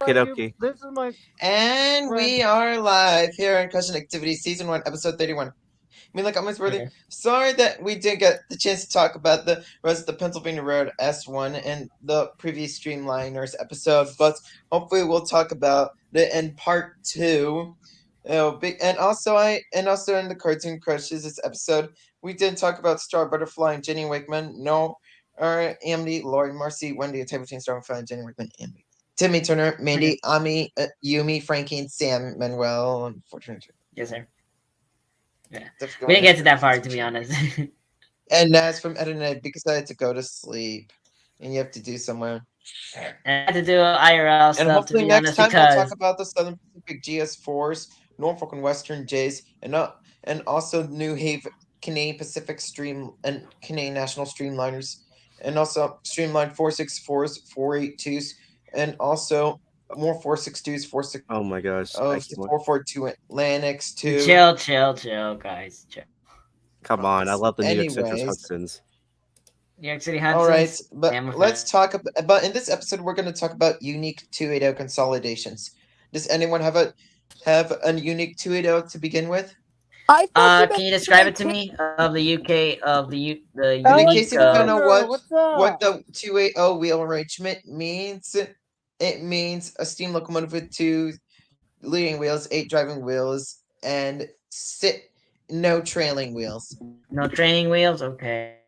Okay. This is my And friend. we are live here on Question Activities, Season 1, Episode 31. I mean, like, almost worthy. Okay. Sorry that we didn't get the chance to talk about the rest of the Pennsylvania Road S1 in the previous Streamliners episode, but hopefully we'll talk about it in part 2. And also in the Cartoon Crushes this episode, we didn't talk about Star Butterfly and Jenny Wakeman. No, Amity, Lori, Marcy, Wendy, a Table Team Star Butterfly, Jenny Wakeman, Amity. Timmy Turner, Mandy, Ami, Yumi, Frankie, and Sam Manuel. Unfortunately, Yes, sir. Yeah. We didn't get to that part, to be honest. And that's from Ed because I had to go to sleep, and you have to do somewhere. I had to do IRL And stuff, to hopefully be next honest, time we'll talk because about the Southern Pacific GS4s, Norfolk and Western J's, and also New Haven Canadian Pacific Stream and Canadian National Streamliners, and also Streamline 464s, 482s, and also more 462s, 46. Oh my gosh. Oh, 442 Atlantics too. chill, guys. Chill. Come on. I love the New York Central Anyways. Hudsons. New York City Hudsons. All right, but I'm a let's fan. talk about. But in this episode, we're going to talk about unique 280 consolidations. Does anyone have a unique 280 to begin with? Can you describe it to me of the UK the And in unique? case if you don't know What's up? what the 280 wheel arrangement means, it means a steam locomotive with 2 leading wheels, 8 driving wheels, and no trailing wheels. No training wheels. Okay.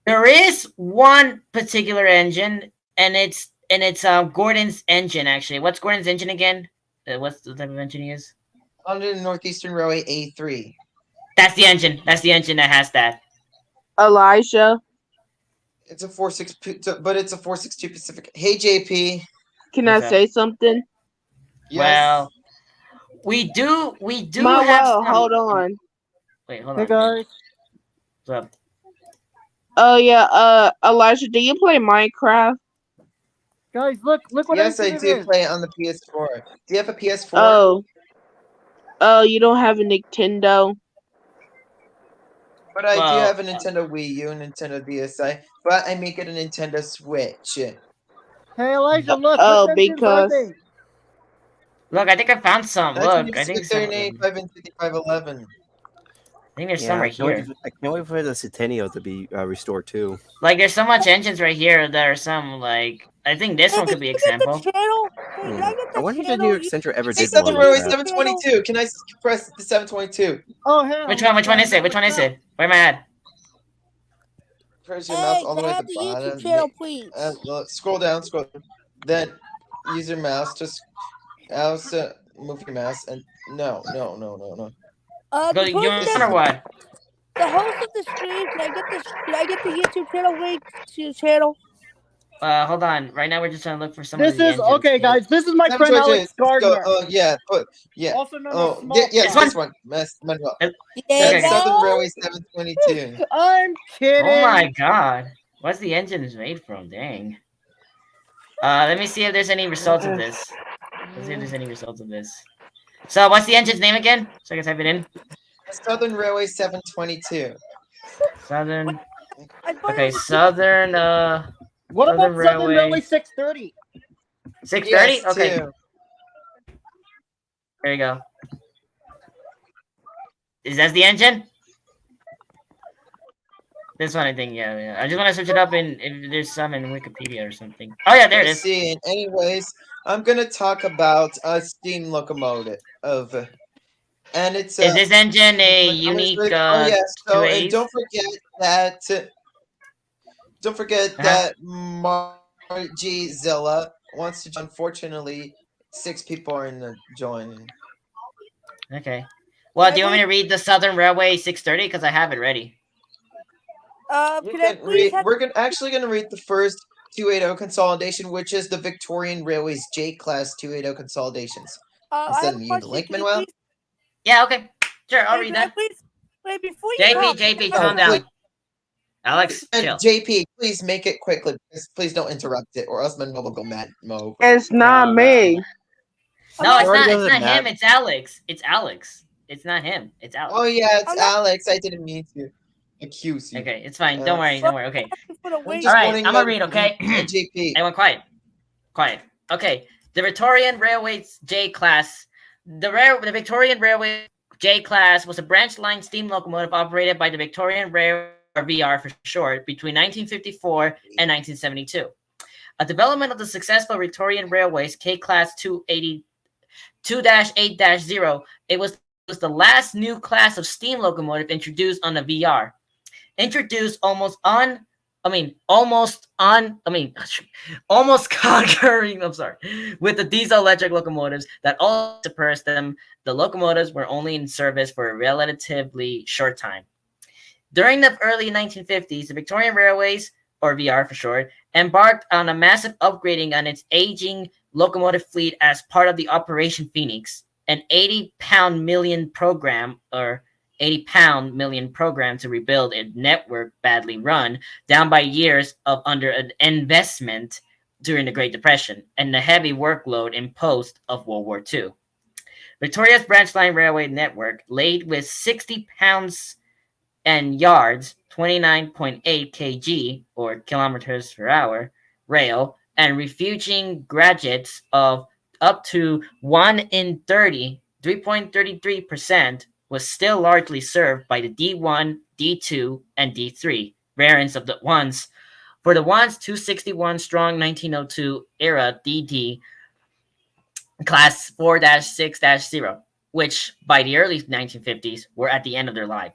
There is one particular engine, and it's Gordon's engine. Actually, what's Gordon's engine again? What's the type of engine he is? London Northeastern Railway A3. That's the engine. That's the engine that has that. Elijah, It's a 462 Pacific. Hey JP. can I say something? Yes. Well, we do My have well, some... hold on. Wait, hold Hey on. guys. What's up? Oh yeah, Elijah, do you play Minecraft? Guys, look what Yes, I engine it do is. play it on the PS4. Do you have a PS4? Oh, you don't have a Nintendo? But I do Well- have a Nintendo Wii U, Nintendo DSi, but I make it a Nintendo Switch. Hey Elijah, look. Oh, what engines are because- they? Look, I think I found some. Look, I think some of them. 35 and 5511. I think there's some right here. I can't wait for the Centennial to be restored too. Like, there's so much engines right here. There are some, like, I think this one could be example. I wonder if the New York Central ever Hey, did Southern one Railway like that. 722. Can I press the 722? Oh, hell. Which one is it? Which one is it? Where am I at? Press your mouse all the way at the bottom. please. Scroll down. Then use your mouse. Just move your mouse and no. Go, you want or what? The host of the stream, can I get the YouTube channel link to your channel? Hold on. Right now, we're just trying to look for some of This the is engines. okay, guys. This is my friend 722. Alex Gardner. Oh yeah. Also known as Oh Small yeah. Fry. This one. Manuel. Okay. Southern Railway 722. I'm kidding. Oh my god. What's the engines made from? Dang. Let me see if there's any results of this. Let's see if there's any results of this. So, what's the engine's name again? So I can type it in. Southern Railway 722. Southern. Okay, Southern. What about Southern Southern Railway. Railway 630? 630. Yes, Okay. too. There you go. Is that the engine? This one, I think. Yeah. I just want to search it up if there's some in Wikipedia or something. Oh yeah, there it is. See, anyways, I'm gonna talk about a steam locomotive and it's Is this engine a unique? oh yes. So and 280s? don't forget that Margie Zilla wants to. Unfortunately, 6 people are in the join. Okay. Well, do you want me to read the Southern Railway 630? Because I have it ready. We're actually gonna read the first 280 consolidation, which is the Victorian Railways J Class 280 consolidations. Send you the link, Manuel. Yeah, okay. Sure, I'll read that. Wait, before JP, calm down. Alex, And chill. JP, please make it quickly. Please don't interrupt it, or else Manuel will go mad mode. It's not me. No, it's Already not. It's doesn't not matter. him. It's Alex. It's Alex. It's not him. It's Alex. Oh yeah, it's Alex. I didn't mean to accuse you. Okay, it's fine. Don't worry. Okay. I'm just All right, wanting I'm gonna read. Okay. JP. Everyone, quiet. Quiet. Okay. The Victorian Railways J class. The Victorian Railway J class was a branch line steam locomotive operated by the Victorian Railway, or VR for short, between 1954 and 1972. A development of the successful Victorian Railways K class 2-8-0. It was the last new class of steam locomotive introduced on the VR. Introduced almost conquering, I'm sorry, with the diesel electric locomotives that all surpassed them. The locomotives were only in service for a relatively short time. During the early 1950s, the Victorian Railways, or VR for short, embarked on a massive upgrading on its aging locomotive fleet as part of the Operation Phoenix, an 80-pound million program, or 80-pound million program to rebuild a network badly run down by years of investment during the Great Depression and the heavy workload imposed of World War II. Victoria's branch line railway network, laid with 60 pounds and yards, 29.8 kg or kilometers per hour rail, and refuging graduates of up to 1 in 30, 3.33%, was still largely served by the D1, D2, and D3 variants of the ones. For the ones 261 strong 1902 era DD class 4-6-0, which by the early 1950s were at the end of their life.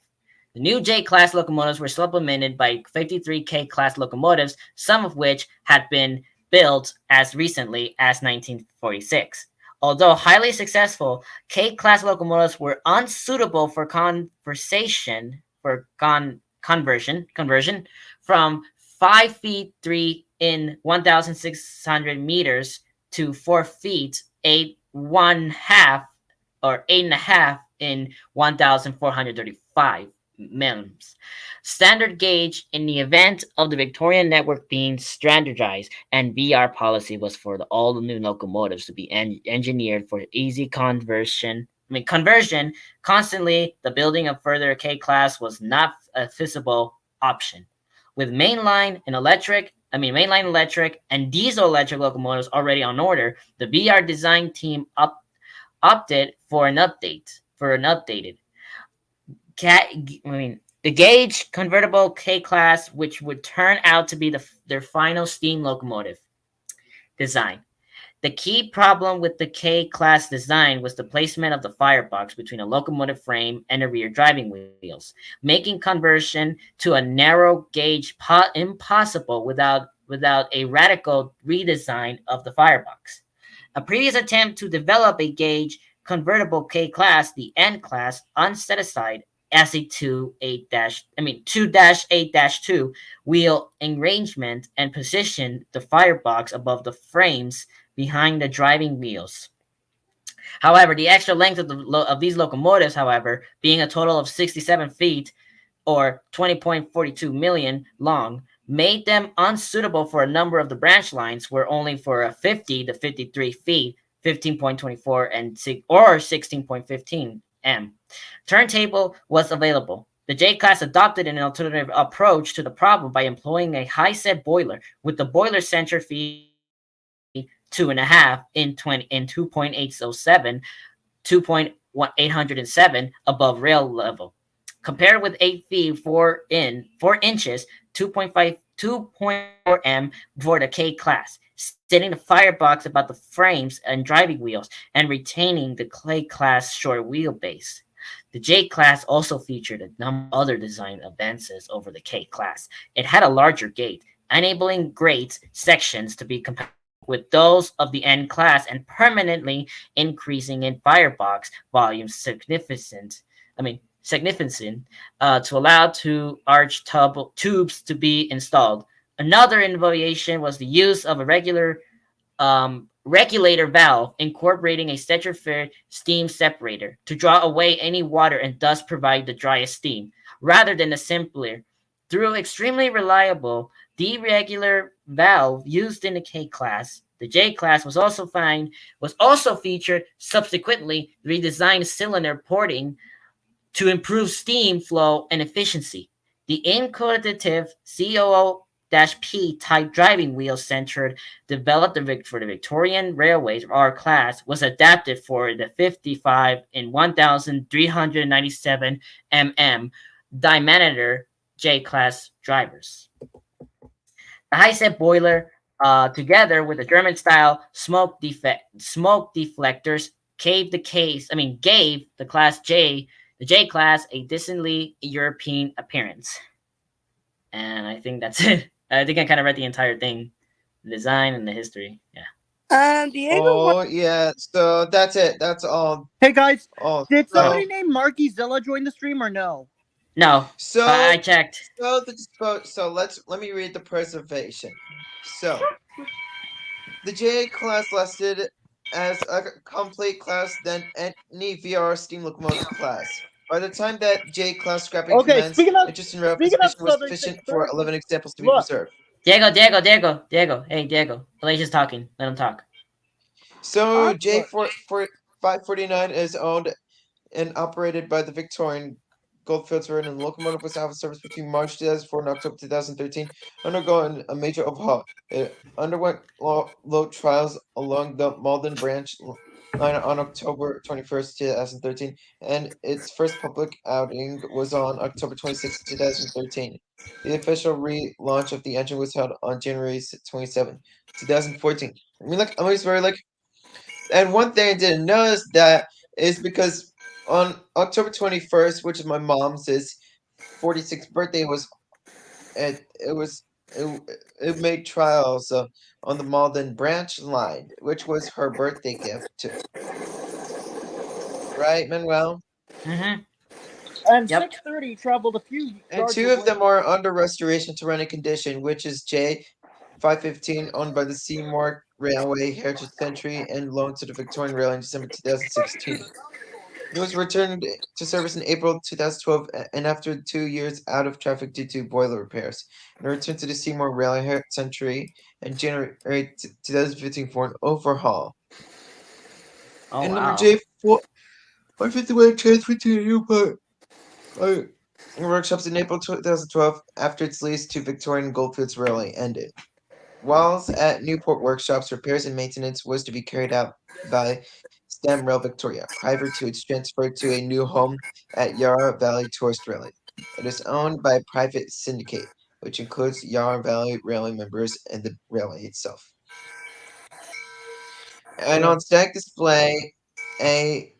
The new J-class locomotives were supplemented by 53 K-class locomotives, some of which had been built as recently as 1946. Although highly successful, K-class locomotives were unsuitable for conversion from 5 feet 3 in 1,600 meters to 4 feet 8.5 or 8.5 in 1,435 millimeters. Standard gauge in the event of the Victorian network being standardized, and VR policy was for all the new locomotives to be engineered for easy conversion. Constantly, the building of further K class was not a feasible option. With mainline electric and diesel electric locomotives already on order, the VR design team opted for an updated the gauge convertible K class, which would turn out to be their final steam locomotive design. The key problem with the K-class design was the placement of the firebox between a locomotive frame and the rear driving wheels, making conversion to a narrow gauge impossible without a radical redesign of the firebox. A previous attempt to develop a gauge convertible K-class, the N-class, unset aside as a 2-8-2 wheel arrangement and positioned the firebox above the frames behind the driving wheels. However, the extra length of these locomotives, however, being a total of 67 feet or 20.42 million long, made them unsuitable for a number of the branch lines where only for a 50 to 53 feet, 15.24 and 16.15 m turntable was available. The J-class adopted an alternative approach to the problem by employing a high-set boiler, with the boiler center feet 2.5 in 2.807, 2.807 above rail level, compared with 8 feet 4 inches, 2.4 m for the K class, setting the firebox about the frames and driving wheels and retaining the K class short wheelbase. The J class also featured a number of other design advances over the K class. It had a larger gate, enabling grate sections to be compatible with those of the N class and permanently increasing in firebox volume significant to allow two arch tubes to be installed. Another innovation was the use of a regulator valve incorporating a centrifugal steam separator to draw away any water and thus provide the driest steam, rather than a simpler, through extremely reliable deregular valve used in the K class. The J class was also featured subsequently redesigned cylinder porting to improve steam flow and efficiency. The incompetitive P type driving wheel centered developed for the Victorian Railways R class was adapted for the 55 in 1397 mm diameter J class drivers. The high set boiler, together with the German style smoke deflectors, gave the J class a distinctly European appearance. And I think that's it. I think I kind of read the entire thing, the design and the history. Yeah. Diego, Oh yeah, so that's it. That's all. Hey guys, Oh, did so somebody named Marky Zilla join the stream or no? No, so I checked. so let me read the preservation. So the J class listed as a complete class than any VR steam locomotive class. By the time that J class scrapping Okay, commenced, interest in rail speaking of preservation was Southern sufficient for 630, 11 examples to be look, preserved. Diego. Hey, Diego. Alicia's talking. Let him talk. So J look. for 549 is owned and operated by the Victorian Goldfields Road, and the locomotive was out of service between March 2004 and October 2013, undergoing a major overhaul. It underwent load trials along the Malden branch line on October 21st, 2013, and its first public outing was on October 26th, 2013. The official relaunch of the engine was held on January 27th, 2014. I mean, like, I'm always very like, and one thing I didn't notice that is because on October 21st, which is my mom's 46th birthday, it made trials on the Malden branch line, which was her birthday gift to, right, Manuel? Mm-hmm. And Yep. 630 traveled a few And yards two of away. them are under restoration to running condition, which is J 515, owned by the Seymour Railway Heritage Century and loaned to the Victorian Rail in December 2016. It was returned to service in April 2012 and after 2 years out of traffic due to boiler repairs. And returned to the Seymour Railway Century in January 2015 for an overhaul. Oh, And number wow. J4 151 transferred to a new part. Workshops in April 2012 after its lease to Victorian Goldfields Railway ended. Whilst at Newport Workshops, repairs and maintenance was to be carried out by Stem Rail Victoria, prior to its transfer to a new home at Yarra Valley Tourist Railway. It is owned by a private syndicate, which includes Yarra Valley Railway members and the railway itself. And on stack display, a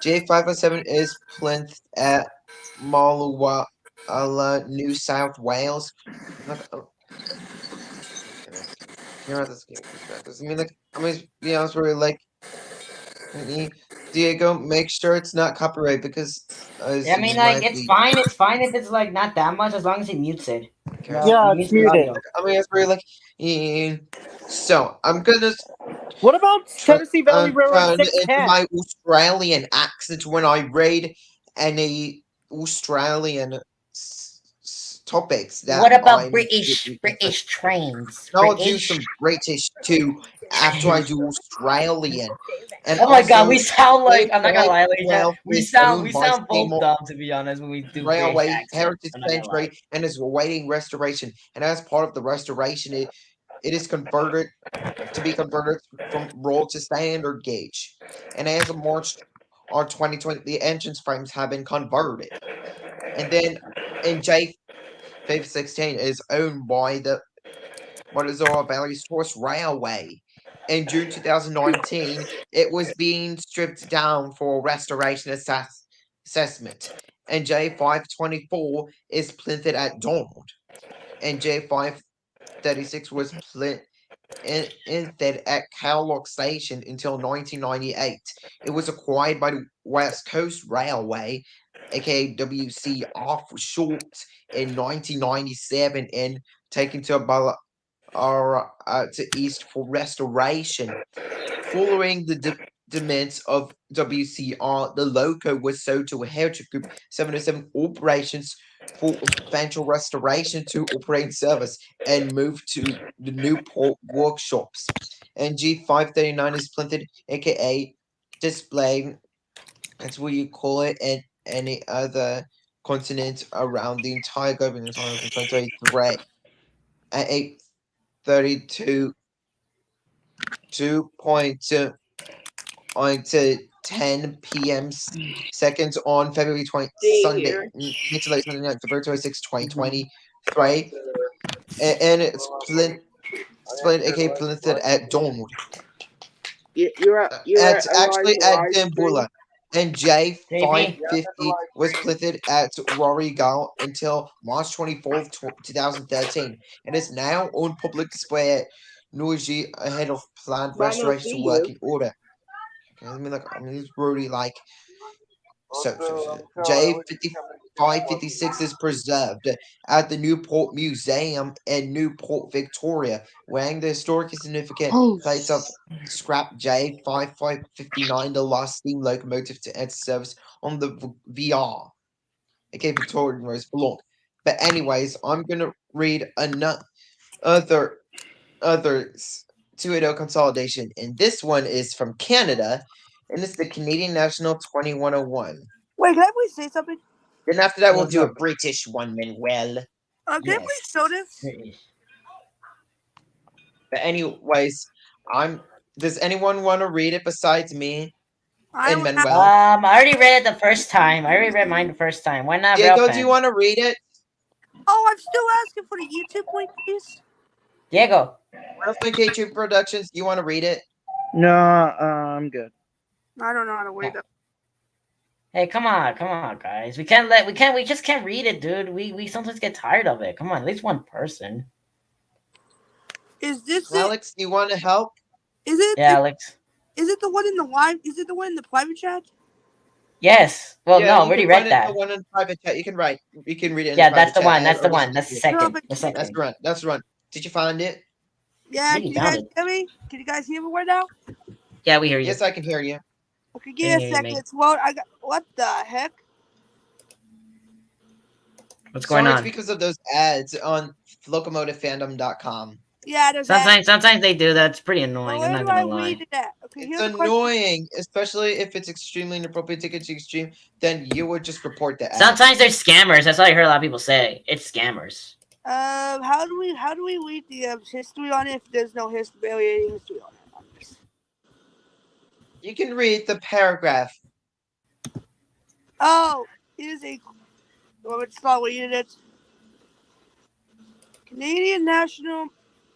J507 is plinth at Moluwala, New South Wales. Like, you're not this game perspectives. I mean, like, I'm gonna be honest with you, like, Diego, make sure it's not copyright because Yeah, I you mean, like, might it's be fine. It's fine if it's, like, not that much as long as he mutes it. cursed. Yeah, He it's mutes the muted. audio. I mean, it's very like, so I'm gonna What about Tennessee Valley Railroad turn into 610? my Australian accent when I read any Australian topics that What about I'm concerned. British trains? I'll do British. some British too after I do Australian. And Oh my god, also, we sound like, I'm not gonna lie, Alicia. 512 is We owned by sound both Seymour dumb, to be honest, when we do British Railway accents. Heritage I'm not gonna lie. Century and is awaiting restoration. And as part of the restoration, it is converted to be converted from roll to standard gauge. And as of March or 2020, the engine's frames have been converted. And then in J516 is owned by the Montezuma Valley Source Railway. In June 2019, it was being stripped down for restoration assessment. And J524 is plinted at Donald. And J536 was instead at Cowlock Station until 1998. It was acquired by the West Coast Railway, aka WCR for short, in 1997 and taken to East for restoration. Following the demands of WCR, the loco was sold to a Heritage Group 707 Operations for eventual restoration to operating service and moved to the Newport workshops. And G539 is planted, aka display, that's what you call it, in any other continent around the entire globe in 2023. at 8:32 10 p.m. seconds on February 20 Sunday, February 26, 2023, and it's split aka planted at dawn. It's actually at Dimbula, and JP? J550 was planted at Rorigal until March 24th, 2013, and is now on public display at Nuiji ahead of planned restoration to working order. Okay, it's really like J5556 is preserved at the Newport Museum in Newport, Victoria, wearing the historically significant plates of scrap J5559, the last steam locomotive to enter service on the VR. Okay, Victorian where it's belong. But anyways, I'm gonna read another others 280 consolidation, and this one is from Canada, and it's the Canadian National 2101. Wait, can I please say something? Then after that, we'll What's do a up? British one, Manuel. Can I please show this? But anyways, Does anyone want to read it besides me I and don't have. Manuel? I already read it the first time. I already read mine the first time. Why not real Diego, fan? do you want to read it? Oh, I'm still asking for the YouTube link, please. Diego. Real K2 Productions, do you want to read it? No, I'm good. I don't know how to wait up. Hey, come on, guys. We just can't read it, dude. We sometimes get tired of it. Come on, at least one person. Is this Alex, do you want to help? it? Is it? Yeah, Alex. Is it the one in the live? Is it the one in the private chat? Yes. Well, Yeah, no, I you already can read find it that. in the one in private chat. You can read it in Yeah, the private that's the chat. one. That's the or one. That's the second. The That's second. the one. That's the one. Did you find it? Yeah. Maybe Can you found guys it. hear me? Can you guys hear me right now? Yeah, we hear you. Yes, I can hear you. Okay, give me a Hey, second. mate. It's load. I got. What the heck? What's going Sorry, it's on? because of those ads on locomotivefandom.com. Yeah, there's that. Sometimes they do that. It's pretty annoying. Well, I'm where not do I gonna read lie. it at? Okay, It's here's a question. annoying, especially if it's extremely inappropriate to get to extreme. Then you would just report the ad. Sometimes they're scammers. That's what I heard a lot of people say. It's scammers. How do we read the history on it if there's no history on it? You can read the paragraph. Oh, it is a. Well, let's start reading it. Canadian National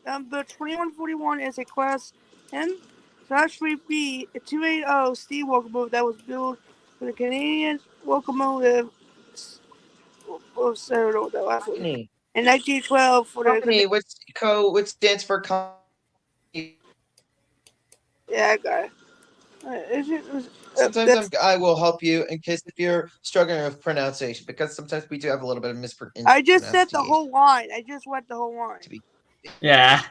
number 2141 is a Class M/3B 280 steam locomotive that was built for the Canadian Locomotive Company. in 1912 for the Company, which stands for company. yeah, I got it. Sometimes I will help you in case if you're struggling with pronunciation, because sometimes we do have a little bit of mispronunciation. I just said the whole line. I just read the whole line. Yeah.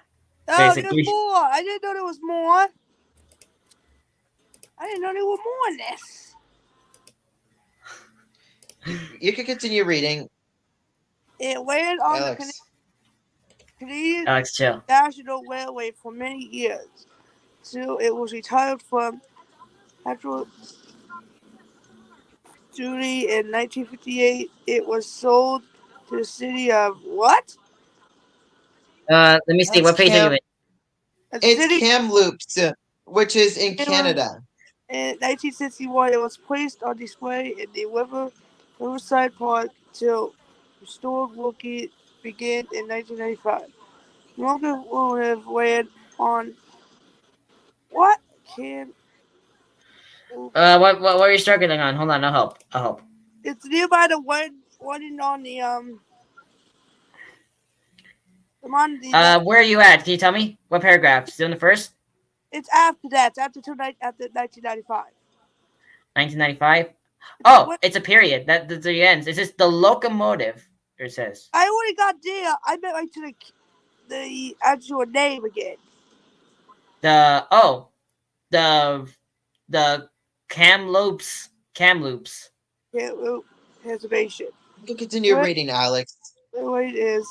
Oh, Basically. there's more. I didn't know there was more. I didn't know there were more in this. You can continue reading, It ran on the Alex. Canadian Alex, chill. National Railway for many years. So it was retired from actual duty in 1958. It was sold to the city of what? Let me see. What page are you in? It's Kamloops, which is in Canada. In 1961, it was placed on display in the Riverside Park till restored working began in 1995. Locomotive ran on what can What are you struggling on? Hold on, I'll help. it's nearby the one on the Where are you at? Can you tell me? What paragraph? Still in the first? It's after that. It's after 1995. 1995? Oh, it's a period. That's the ends. It's just the locomotive, it says. I already got there. I meant like to the actual name again. The Kamloops. Reservation. You can continue reading, Alex. The rate is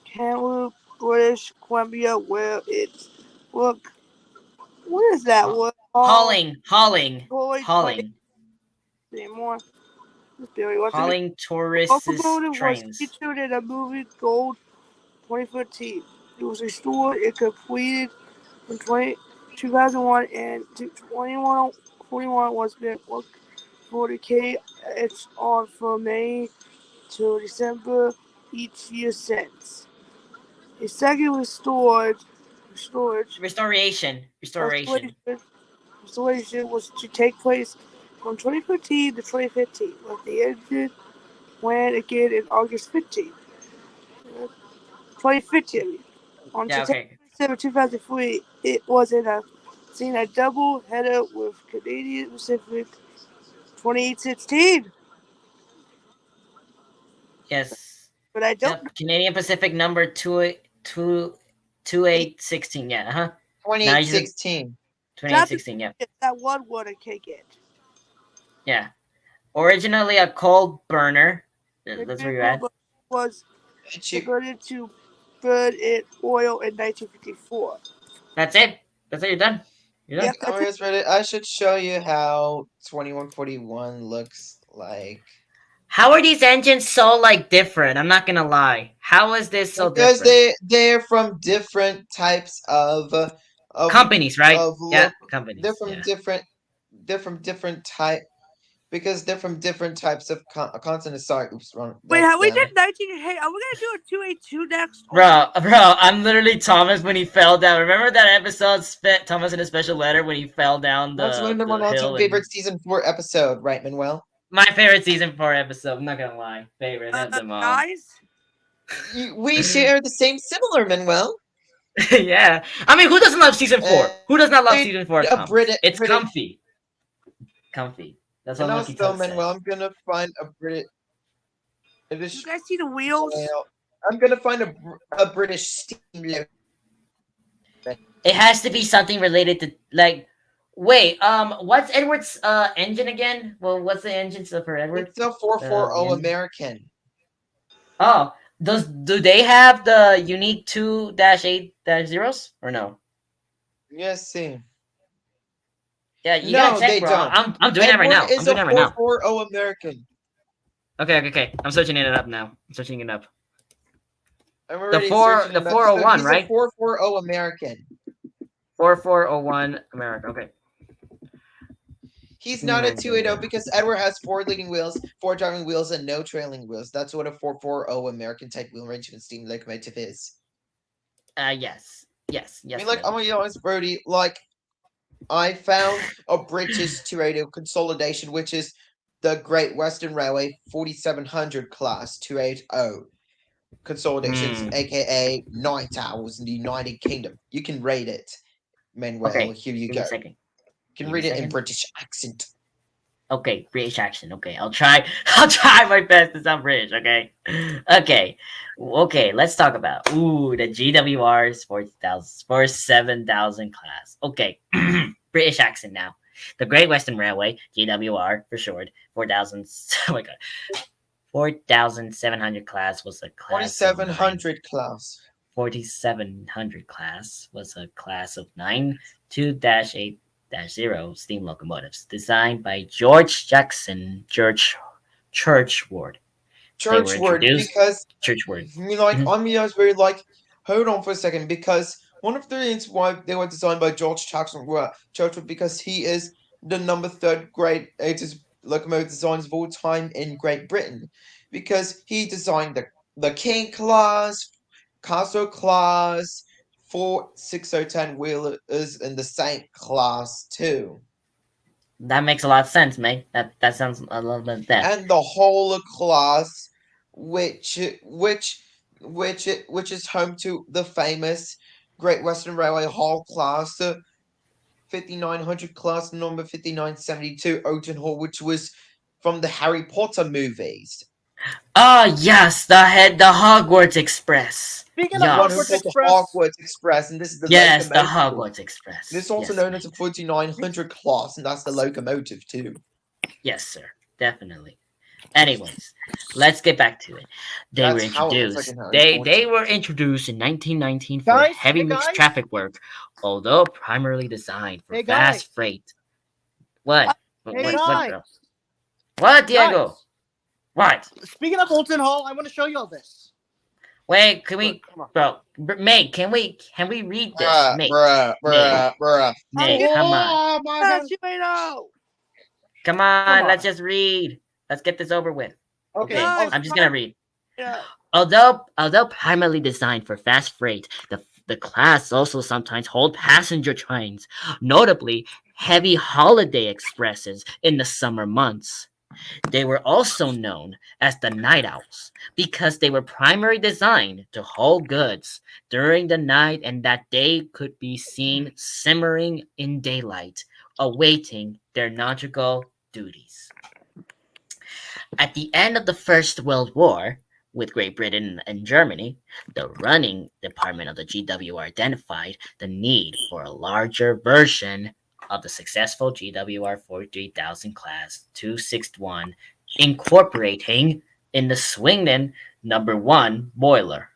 Kamloops, British Columbia, where it's look. Where is that word? Hauling. Anymore. Billy, what's Hauling tourist locomotive trains. was featured in a movie Gold 2014. It was restored and completed from 2001 and 2141 was been work for the K. It's on from May to December each year since. A second Restoration. restoration was to take place from 2014 to 2015, with the engine went again in August 2015. On Yeah, September okay. 27, 2003, it was seen a double header with Canadian Pacific 2016. Yes. But I don't know. Yep. Canadian Pacific number 2816. Yeah, Now you just 2816. 2816. Yeah. That one word I can't get. Yeah. Originally a coal burner. The That's where you're vehicle at. was Shoot. converted to burn in oil in 1954. That's it. That's it. You're done. You're done. Yep, that's it. Almost ready. I should show you how 2141 looks like. How are these engines so like different? I'm not gonna lie. How is this so Because different? they're from different types of Companies, right? of Yeah, look. They're companies. from Yeah. different type because they're from different types of consonants. Sorry, oops, wrong. Wait, That's have we them. did 19? Hey, are we gonna do a 282 next? Bro, I'm literally Thomas when he fell down. Remember that episode spent Thomas in a special letter when he fell down That's one of the our hill and favorite season 4 episode, right, Manuel? my favorite season 4 episode, I'm not gonna lie. Favorite of them all. Guys? We share the same similar, Manuel. Yeah. I mean, who doesn't love season 4? Who does not love Read season 4 a comics? It's British, comfy. Comfy. That's what and Monkey also Toad said. Manuel, I'm gonna find a You British. guys see the wheels? I'm gonna find a British steam locomotive. It has to be something related to like. Wait, what's Edward's engine again? Well, what's the engine for Edward? It's a The 440 engine? American. Oh, do they have the unique 2-8-0s or no? Yes, see. Yeah, you No, gotta check, they bro. don't. I'm doing that right now. I'm Is doing a that right now. 440 American. Okay. I'm searching it up now. I'm searching it up. I'm already The four- searching the him up. 401, He's right? a 440 American. 4401 America. Okay. He's not a 280 because Edward has 4 leading wheels, 4 driving wheels, and no trailing wheels. That's what a 440 American type wheel arrangement steam locomotive is. Yes. I mean, like, I'm gonna be honest, Brody. Like, I found a British 280 consolidation, which is the Great Western Railway 4700 class 280 consolidations, aka Night Owls in the United Kingdom. You can rate it, Manuel. Okay, Here you give me go. a second. You can Give me read a it in second. British accent. Okay, British accent. Okay, I'll try. I'll try my best to sound British. Okay. Let's talk about the GWR's 7,000 class. Okay, British accent now. The Great Western Railway GWR for short 4,000. Oh my god, 4,700 class was a class. 4700 class. 4,700 class was a class of 9 2-8-0 steam locomotives designed by George Jackson Churchward. Churchward, because Churchward. I mean, like, I mean, I was very like, hold on for a second, because one of the reasons why they were designed by George Jackson Churchward, because he is the number 3rd greatest locomotive designers of all time in Great Britain, because he designed the King class, Castle class, 46010 wheelers in the Saint class too. That makes a lot of sense, mate. That sounds a little bit dead. And the whole class, which is home to the famous Great Western Railway Hall class, 5900 class, number 5972 Oaten Hall, which was from the Harry Potter movies. Yes, the Hogwarts Express. Speaking The of one who Hogwarts built the Express, Hogwarts Express, and this is the Yes, the locomotive. Hogwarts Express. This is also known as the 4900 class, and that's the locomotive too. Yes, sir. Definitely. Anyways, let's get back to it. They That's were how it looks introduced. like in Harry They Potter. were introduced in 1919 for Guys, heavy hey, mixed guys. traffic work, although primarily designed for Hey, fast guys. freight. What? Hey, What, guys. bro? What, Diego? guys, What? speaking of Bolton Hall, I want to show you all this. Wait, can Look, we, come on. bro? May, can we read this? Bruh, May, bruh, May, bruh, bruh. May, come on, Oh my god. Tomato. come on. Come Let's on. just read. Let's get this over with. Okay. Okay, No, I'm just gonna read. tomato. Although primarily designed for fast freight, the class also sometimes hold passenger trains, notably heavy holiday expresses in the summer months. They were also known as the Night Owls because they were primarily designed to haul goods during the night and that they could be seen simmering in daylight, awaiting their nautical duties. At the end of the First World War, with Great Britain and Germany, the running department of the GWR identified the need for a larger version of the successful GWR 43,000 class 261, incorporating in the Swington number 1 boiler.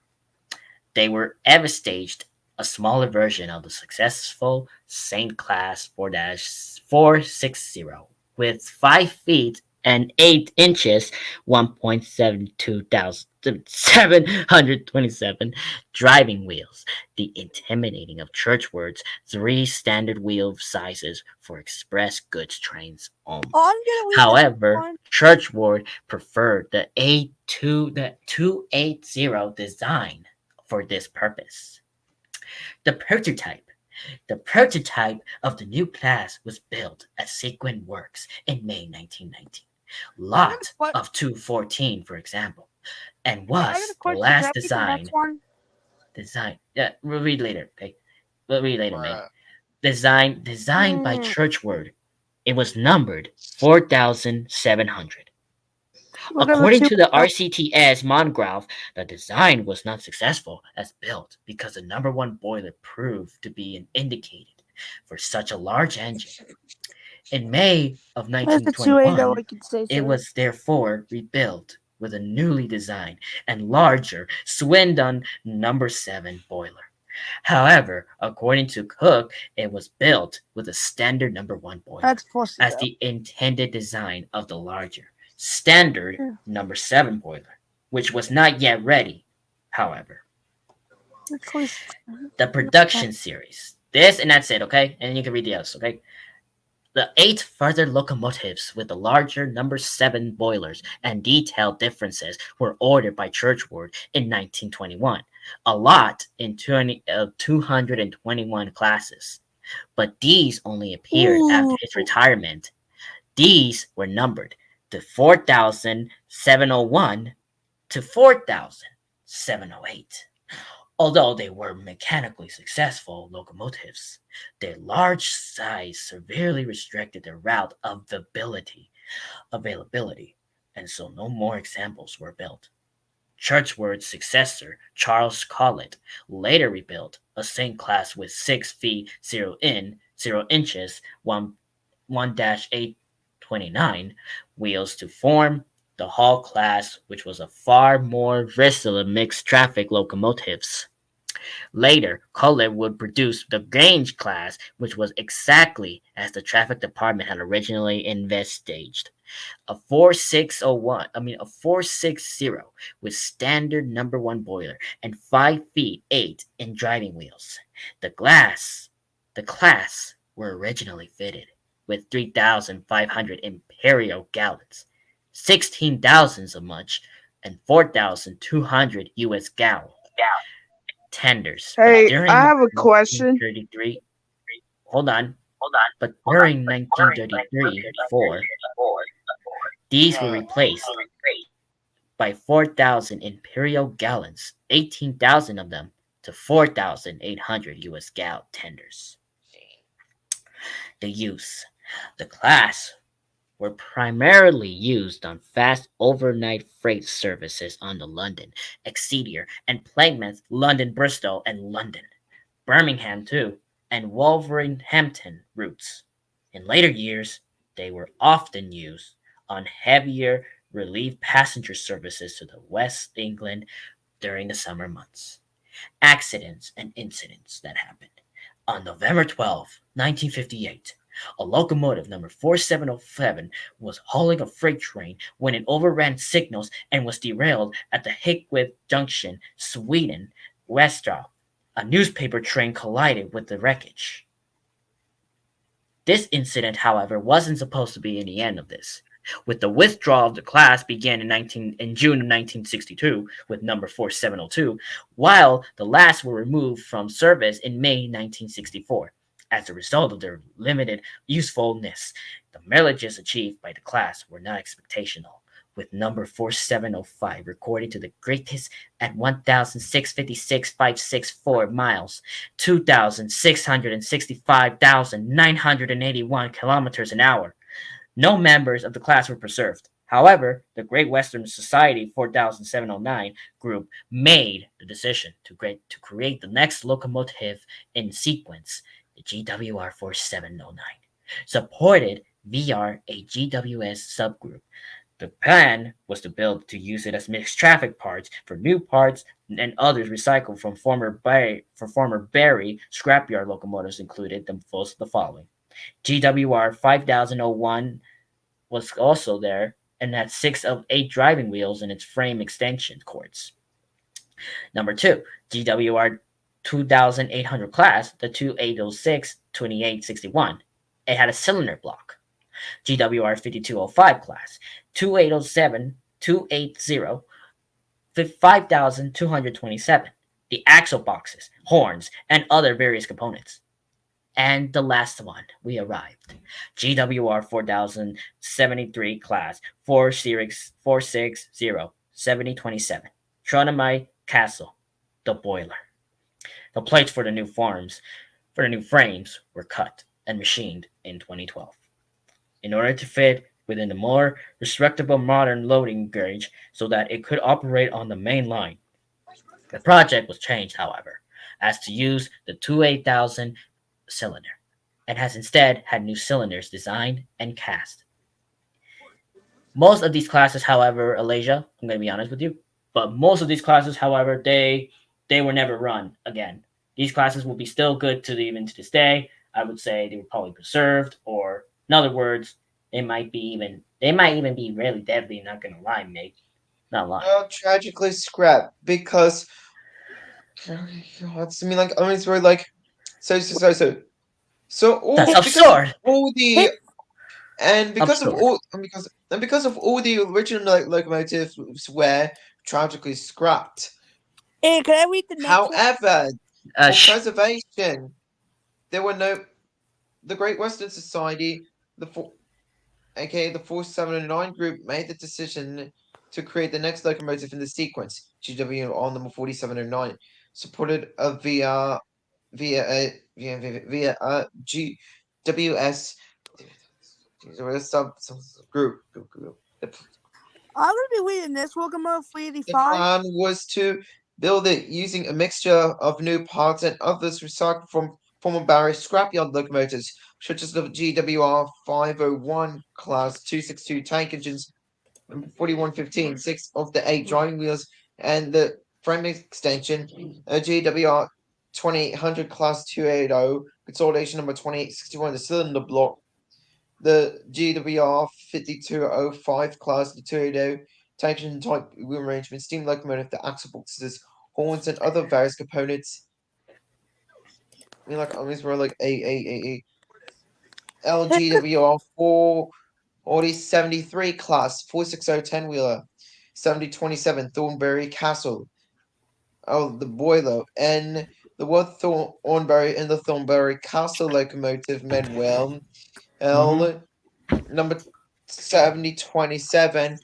They were ever staged a smaller version of the successful St. Class 4-460 with 5 feet and 8 inches, 1.727 driving wheels, the intimidating of Churchward's 3 standard wheel sizes for express goods trains only. Oh, I'm gonna read However, one. Churchward preferred the 280 design for this purpose. The prototype. The prototype of the new class was built at Sequin Works in May 1919. Lot What? of 214, for example, and I got a was the question. Can last I read the next one? design. Yeah, we'll read later. Okay, we'll read later, man. Bruh. Designed by Churchward. It was numbered 4,700. Look at the According two. to the RCTS monograph, the design was not successful as built because the number 1 boiler proved to be indicated for such a large engine. In May of That's the 280 1921, I can say, it sir. was therefore rebuilt with a newly designed and larger Swindon number 7 boiler. However, according to Cook, it was built with a standard number 1 boiler That's pussy. as the intended design of the larger standard number 7 boiler, which was not yet ready. However, the production series. This and that's it, okay? And you can read the others, okay? The 8 further locomotives with the larger number 7 boilers and detailed differences were ordered by Churchward in 1921, a lot in 221 classes. But these only appeared after his retirement. These were numbered to 4,701 to 4,708. Although they were mechanically successful locomotives, their large size severely restricted their route availability, and so no more examples were built. Churchward's successor, Charles Collett, later rebuilt a St. Class with 6 feet 0 inches, 1-829 wheels to form the Hall class, which was a far more versatile mixed traffic locomotives. Later, Collett would produce the Grange class, which was exactly as the traffic department had originally envisaged. A 460 with standard number 1 boiler and 5 feet 8 in driving wheels. The class were originally fitted with 3,500 imperial gallons, 16,000 of much, and 4,200 U.S. gallon tenders. Hey, But during I have a question. 1933, hold on. But during 1933-4, these were replaced by 4,000 imperial gallons, 18,000 of them to 4,800 U.S. gallon tenders. The class were primarily used on fast overnight freight services on the London, Exeter, and Plymouth, London, Bristol, and London, Birmingham too, and Wolverhampton routes. In later years, they were often used on heavier relief passenger services to the West England during the summer months. Accidents and incidents that happened. On November 12, 1958, A locomotive number 4707 was hauling a freight train when it overran signals and was derailed at the Hickwith Junction, Sweden, Westra. A newspaper train collided with the wreckage. This incident, however, wasn't supposed to be the end of this. With the withdrawal of the class began in June of 1962 with number 4702, while the last were removed from service in May 1964. As a result of their limited usefulness, the mileages achieved by the class were not expectational, with number 4705 recorded to the greatest at 1,656.564 miles, 2,665,981 kilometers an hour. No members of the class were preserved. However, the Great Western Society 4709 group made the decision to create the next locomotive in sequence, the GWR 4709, supported via a GWS subgroup. The plan was to use it as mixed traffic parts for new parts and others recycled from former Barry scrapyard locomotives included the following. GWR 5001 was also there and had 6 of 8 driving wheels in its frame extension cords. Number 2, GWR 2800 class, the 2806 2861. It had a cylinder block. GWR 5205 class, 2807 280 5227. The axle boxes, horns, and other various components. And the last one, we arrived. GWR 4073 class, 460 7027. Tronomite Castle, the boiler. The plates for the new frames were cut and machined in 2012. In order to fit within the more respectable modern loading gauge so that it could operate on the main line. The project was changed, however, as to use the 28000 cylinder, and has instead had new cylinders designed and cast. Most of these classes, however, Alasia, I'm going to be honest with you, but most of these classes, however, they were never run again. These classes will be still good even to this day. I would say they were probably preserved, or in other words, they might even be really deadly. Not gonna lie, mate. Not lying. Well, tragically scrapped because I mean, like, I mean, it's very like, so That's all because of absurd. all the and Absurd. because of all the original locomotives were tragically scrapped. Hey, can I read the next one? However, for Sh- preservation, there were no the Great Western Society, aka the 4709 group, made the decision to create the next locomotive in the sequence, GWR number 4709, supported via GWS group. I'm gonna be reading this locomotive The 385. plan was to build it using a mixture of new parts and others recycled from former Barry scrapyard locomotives, such as the GWR 501 class 262 tank engines, 4115, 6 of the 8 driving wheels, and the frame extension, a GWR 2800 class 280, consolidation number 2861, the cylinder block, the GWR 5205 class, the 280, tank engine type wheel arrangement, steam locomotive, the axle boxes, horns, and other various components. I mean, like, I mean, we're like a LGWR 4073 class, 46010 wheeler, 7027 Thornbury Castle. Oh, the boiler. And the word Thornbury in the Thornbury Castle locomotive Manuel L number 7027,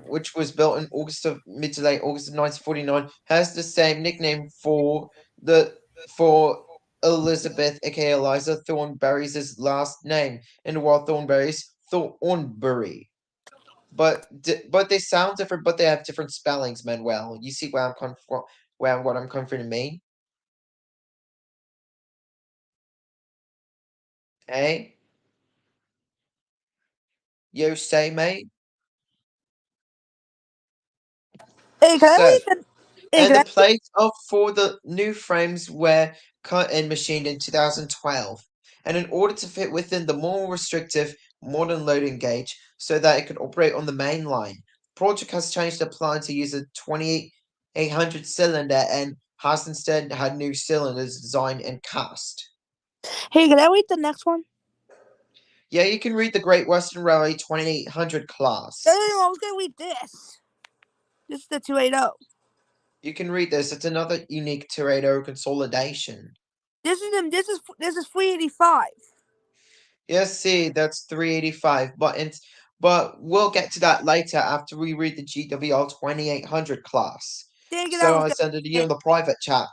which was built in mid to late August of 1949, has the same nickname for Elizabeth, aka Eliza Thornberry's last name, and while Thornberry's Thornbury. But they sound different, but they have different spellings, Manuel. You see where what I'm coming from to mean? Eh? You say, mate? Hey, can I So, read the? Hey, and can the I? plates for the new frames were cut and machined in 2012. and in order to fit within the more restrictive modern loading gauge so that it could operate on the main line, the project has changed the plan to use a 2800 cylinder and has instead had new cylinders designed and cast. Hey, can I read the next one? Yeah, you can read the Great Western Railway 2800 class. No, I was gonna read this. This is the 280. You can read this. It's another unique Toretto consolidation. This is 385. Yes, see, that's 385, but we'll get to that later after we read the GWL 2800 class. Dang it, So I send it to you in the private chat.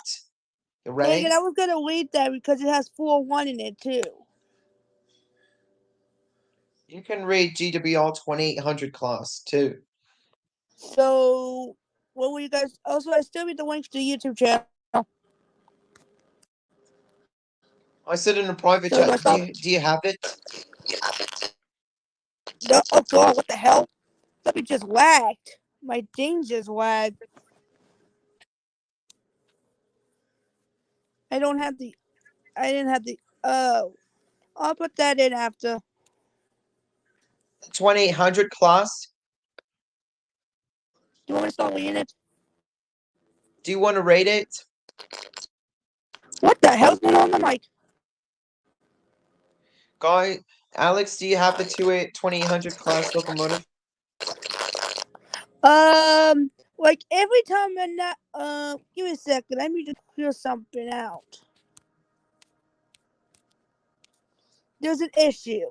You ready? I was gonna read that because it has 401 in it too. You can read GWL 2800 class too. So, what were you guys? Also, I still read the links to the YouTube channel. I said in the private So chat. Do you have it? No, oh god, what the hell? Something just lagged. My thing just lagged. I don't have the. I didn't have the. Oh, I'll put that in after. 2800 class. Do you want to start reading it? Do you want to rate it? What the hell's going on the mic? Guy, Alex, do you have the 2800 class locomotive? Like every time I'm not. Give me a second. I need to clear something out. There's an issue.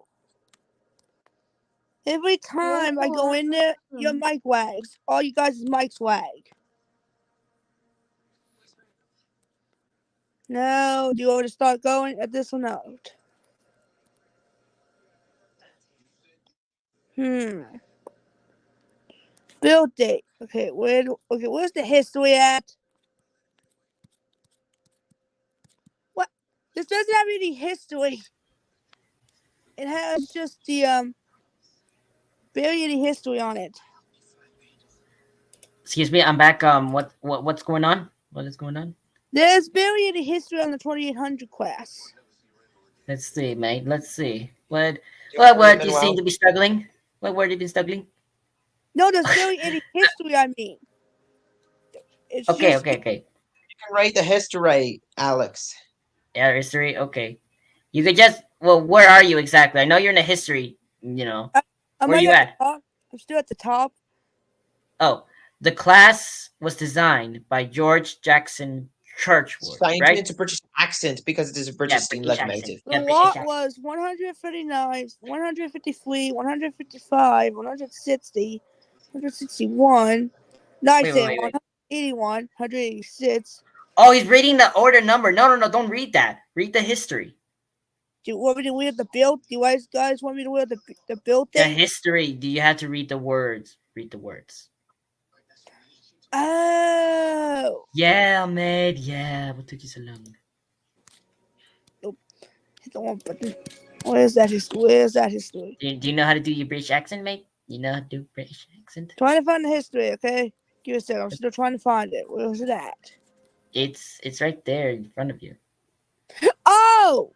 Every time I go in there, your mic wags. All you guys' mics wag. No, do you want to start going at this or not? Build date. Okay, where's the history at? What? This doesn't have any history. It has just the barely any history on it. Excuse me, I'm back. What's going on? What is going on? There's barely any history on the 2800 class. Let's see, mate. Let's see. What you Manuel? seem to be struggling? What word you been struggling? No, there's barely any history. I mean, it's Okay, just. okay. You can rate the history, Alex. Yeah, history. Okay. You could just. Well, where are you exactly? I know you're in the history. I'm Where are right you at at? the top. I'm still at the top. Oh, the class was designed by George Jackson Churchward, Changed right? into British accent because it is a Yeah, British steam British accent. locomotive. The Yeah, British lot accent. was 139, 153, 155, 160, 161. No, I say Wait. 181, 186. Oh, he's reading the order number. No. Don't read that. Read the history. Do you want me to read the build? Do you guys want me to read the build The date? history. Do you have to read the words? Read the words. Oh. Yeah, mate. Yeah. What took you so long? Hit the one button. Where's that history? Do you know how to do your British accent, mate? You know how to do British accent? Trying to find the history, okay? Give me a second. I'm still trying to find it. Where's it at? It's right there in front of you. Oh!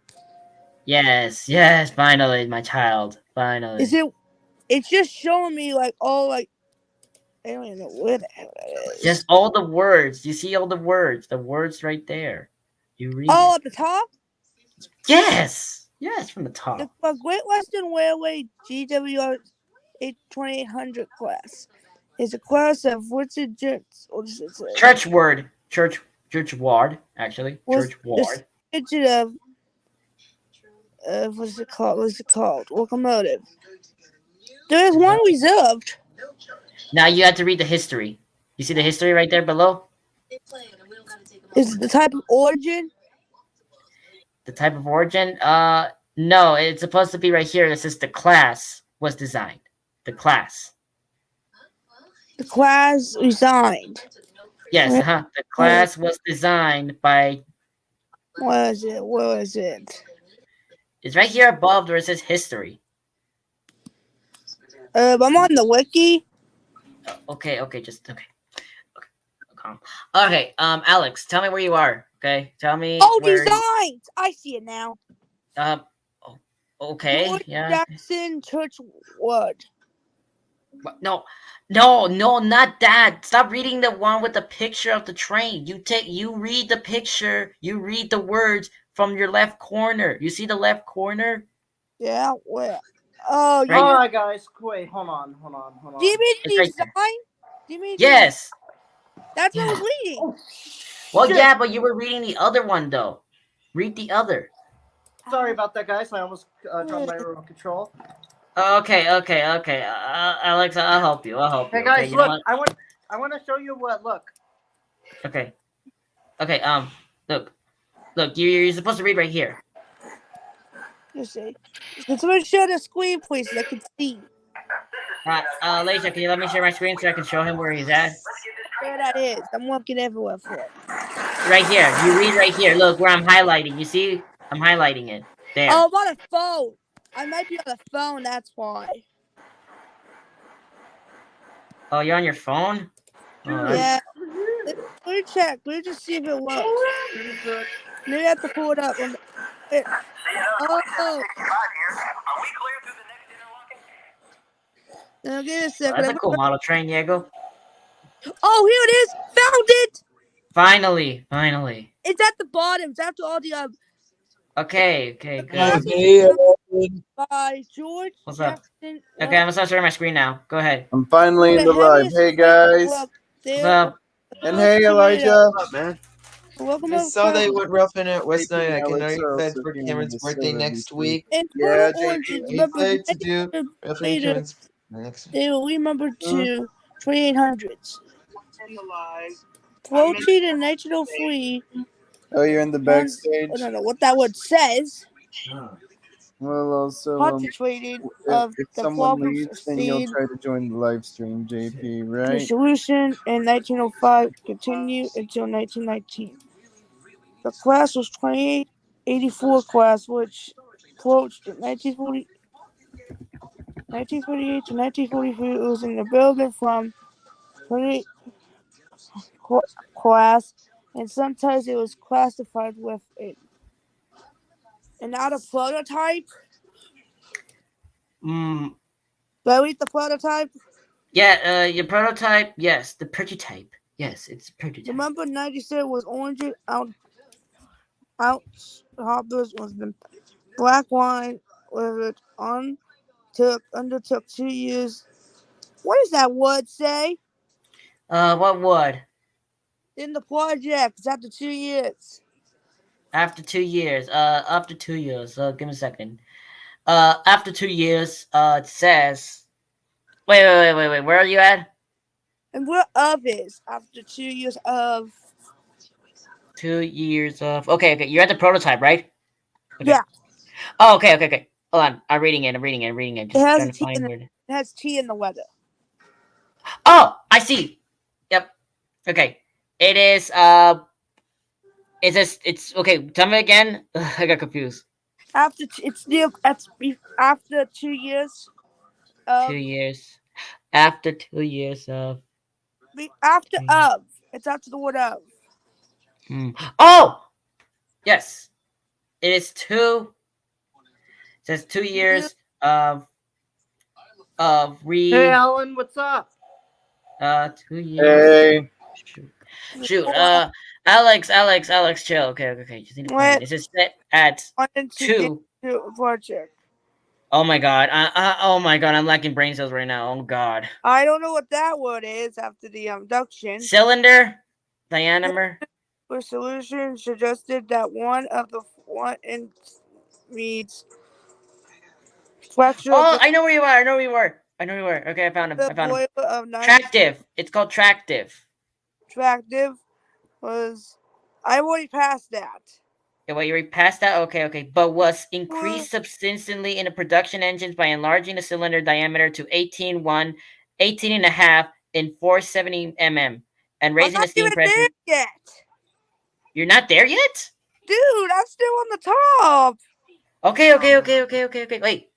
Yes. Finally, my child. Finally. Is it? It's just showing me like all like. I don't even know where the hell it is. Just all the words. You see all the words. The words right there. You read Oh, it. at the top? Yes, from the top. The Great Western Railway GWR 2800 class is a class of Richard Jones. Churchward. Churchward, actually. Churchward. Digit of what's it called? Locomotive. There is one reserved. Now you have to read the history. You see the history right there below? Is it the type of origin? The type of origin? No, it's supposed to be right here. It says the class was designed. The class. The class resigned. Yes, The class was designed by. Where is it? It's right here above where it says history. I'm on the wiki. Okay, calm. Okay, Alex, tell me where you are. Okay, tell me. Oh, designs! I see it now. Okay, George yeah. Jackson Churchward. No, not that. Stop reading the one with the picture of the train. You read the picture, you read the words from your left corner. You see the left corner? Yeah, where? Oh, you Right? mean, Alright, guys, wait, hold on. do you mean It's right there. design? Do you mean design? Yes. That's what I Yeah. was reading. Oh, Well, shit. yeah, but you were reading the other one though. Read the other. Sorry about that, guys. I almost dropped my remote control. Okay. Alex, I'll help you. Hey, Okay, guys, you know look. what? I want to show you what. Look. Okay. Okay. Look. You're supposed to read right here. You see. Can someone share the screen, please, so I can see Laisha, can you let me share my screen so I can show him where he's at? where that is? I'm looking everywhere for it. Right here. You read right here. Look where I'm highlighting. You see? I'm highlighting it. There. Oh, I'm on a phone. I might be on the phone, that's why. Oh, you're on your phone? Oh, that's... Yeah. Let me check. Let me just see if it works. Maybe I have to pull it up. Oh. Now, give it a Oh, second. that's a cool model train, Diego. Oh, here it is. Found it. Finally. It's at the bottom. It's after all the Okay, the good. class Hey, was by George What's up? Jackson. Okay, I'm gonna start sharing my screen now. Go ahead. I'm finally in the live. Hey, guys. What's up? And hey, Elijah. What's up, man? Welcome I to saw they went rough in at West JP Night. I can Alex already are excited also for here in Cameron's the birthday facility next too. week. and Yeah, Total Oranges. I'm Remember, excited to do roughly later, Cameron's next week. they will remember to 2800s. Floating in 1903. Oh, you're in the I backstage? don't know what that word says. Well, also, Concentrated if, of if the someone problems leaves, then you'll seen. try to join the live stream, JP, The right? solution in 1905 continued until 1919. The class was 2884 class, which approached in 1948 to 1943. It was in the building from 28 class, and sometimes it was classified with an out of prototype. Mm, Do I read the prototype? yeah, your prototype, yes. The prototype. Yes, it's a prototype. The number 96 was orange out hoppers was the black wine with it undertook 2 years. What does that word say? What would? In the project, it's after 2 years. After 2 years. After 2 years. Give me a second. After 2 years, it says. Wait. Where are you at? And what of is after 2 years of 2 years of. Okay. You're at the prototype, right? Okay. yeah. Oh, okay. Hold on. I'm reading it. It Just has trying a to T find in where. it has T in the letter. Oh, I see. Yep. Okay. It is. It says it's okay. Tell me again. I got confused. After 2 years 2 of years. After 2 years of. after of. It's after the word of. Oh, yes. It is two. It says 2 years of Hey, Alan, what's up? 2 years. Shoot. Alex, chill. Okay. Just need to find it. What It says set at wanted to get 2. to a project. Oh my god. Oh my god. I'm lacking brain cells right now. Oh god. I don't know what that word is after the induction. Cylinder, diameter. For solution suggested that one of the one in reads fracture Oh, the I know where you are. Okay, I found him. boiler of 90 Tractive. It's called tractive. attractive was I already passed that. Yeah, well, you already passed that? Okay. But was Well, increased substantially in the production engines by enlarging the cylinder diameter to 18 and a half in 470 mm and I'm raising not the steam even there pressure. yet. You're not there yet? Dude, I'm still on the top. Okay. Wait.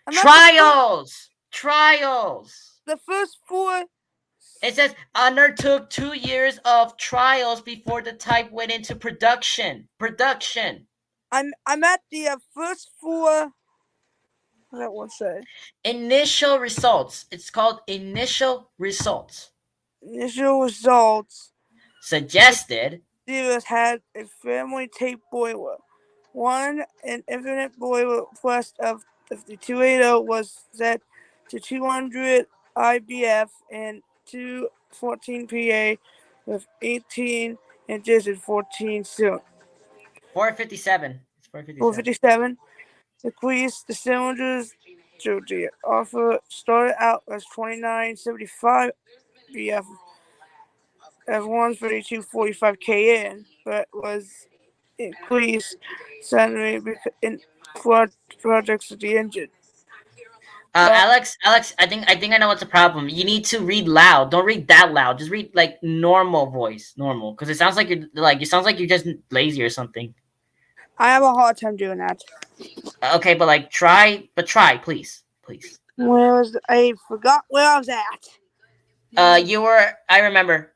I'm not Trials. the first four. It says undertook 2 years of trials before the type went into production. I'm at the first four one say? Initial results. It's called initial results. Initial results. Suggested. Divas had a family tape boiler. One, an infinite boiler thrust of 5280 was set to 200 IBF and 214 PA with 18 inches and 14 cylinders. 457. It's 457. 457. Increased the cylinders to the offer started out as 2975 BF at 132.45 kN, but was increased suddenly in projects of the engine. Alex, I think I know what's the problem. You need to read loud. Don't read that loud. Just read like normal voice, normal, because it sounds like it sounds like you're just lazy or something. I have a hard time doing that. Okay, but like try, please, please. I forgot where I was at. You were, I remember,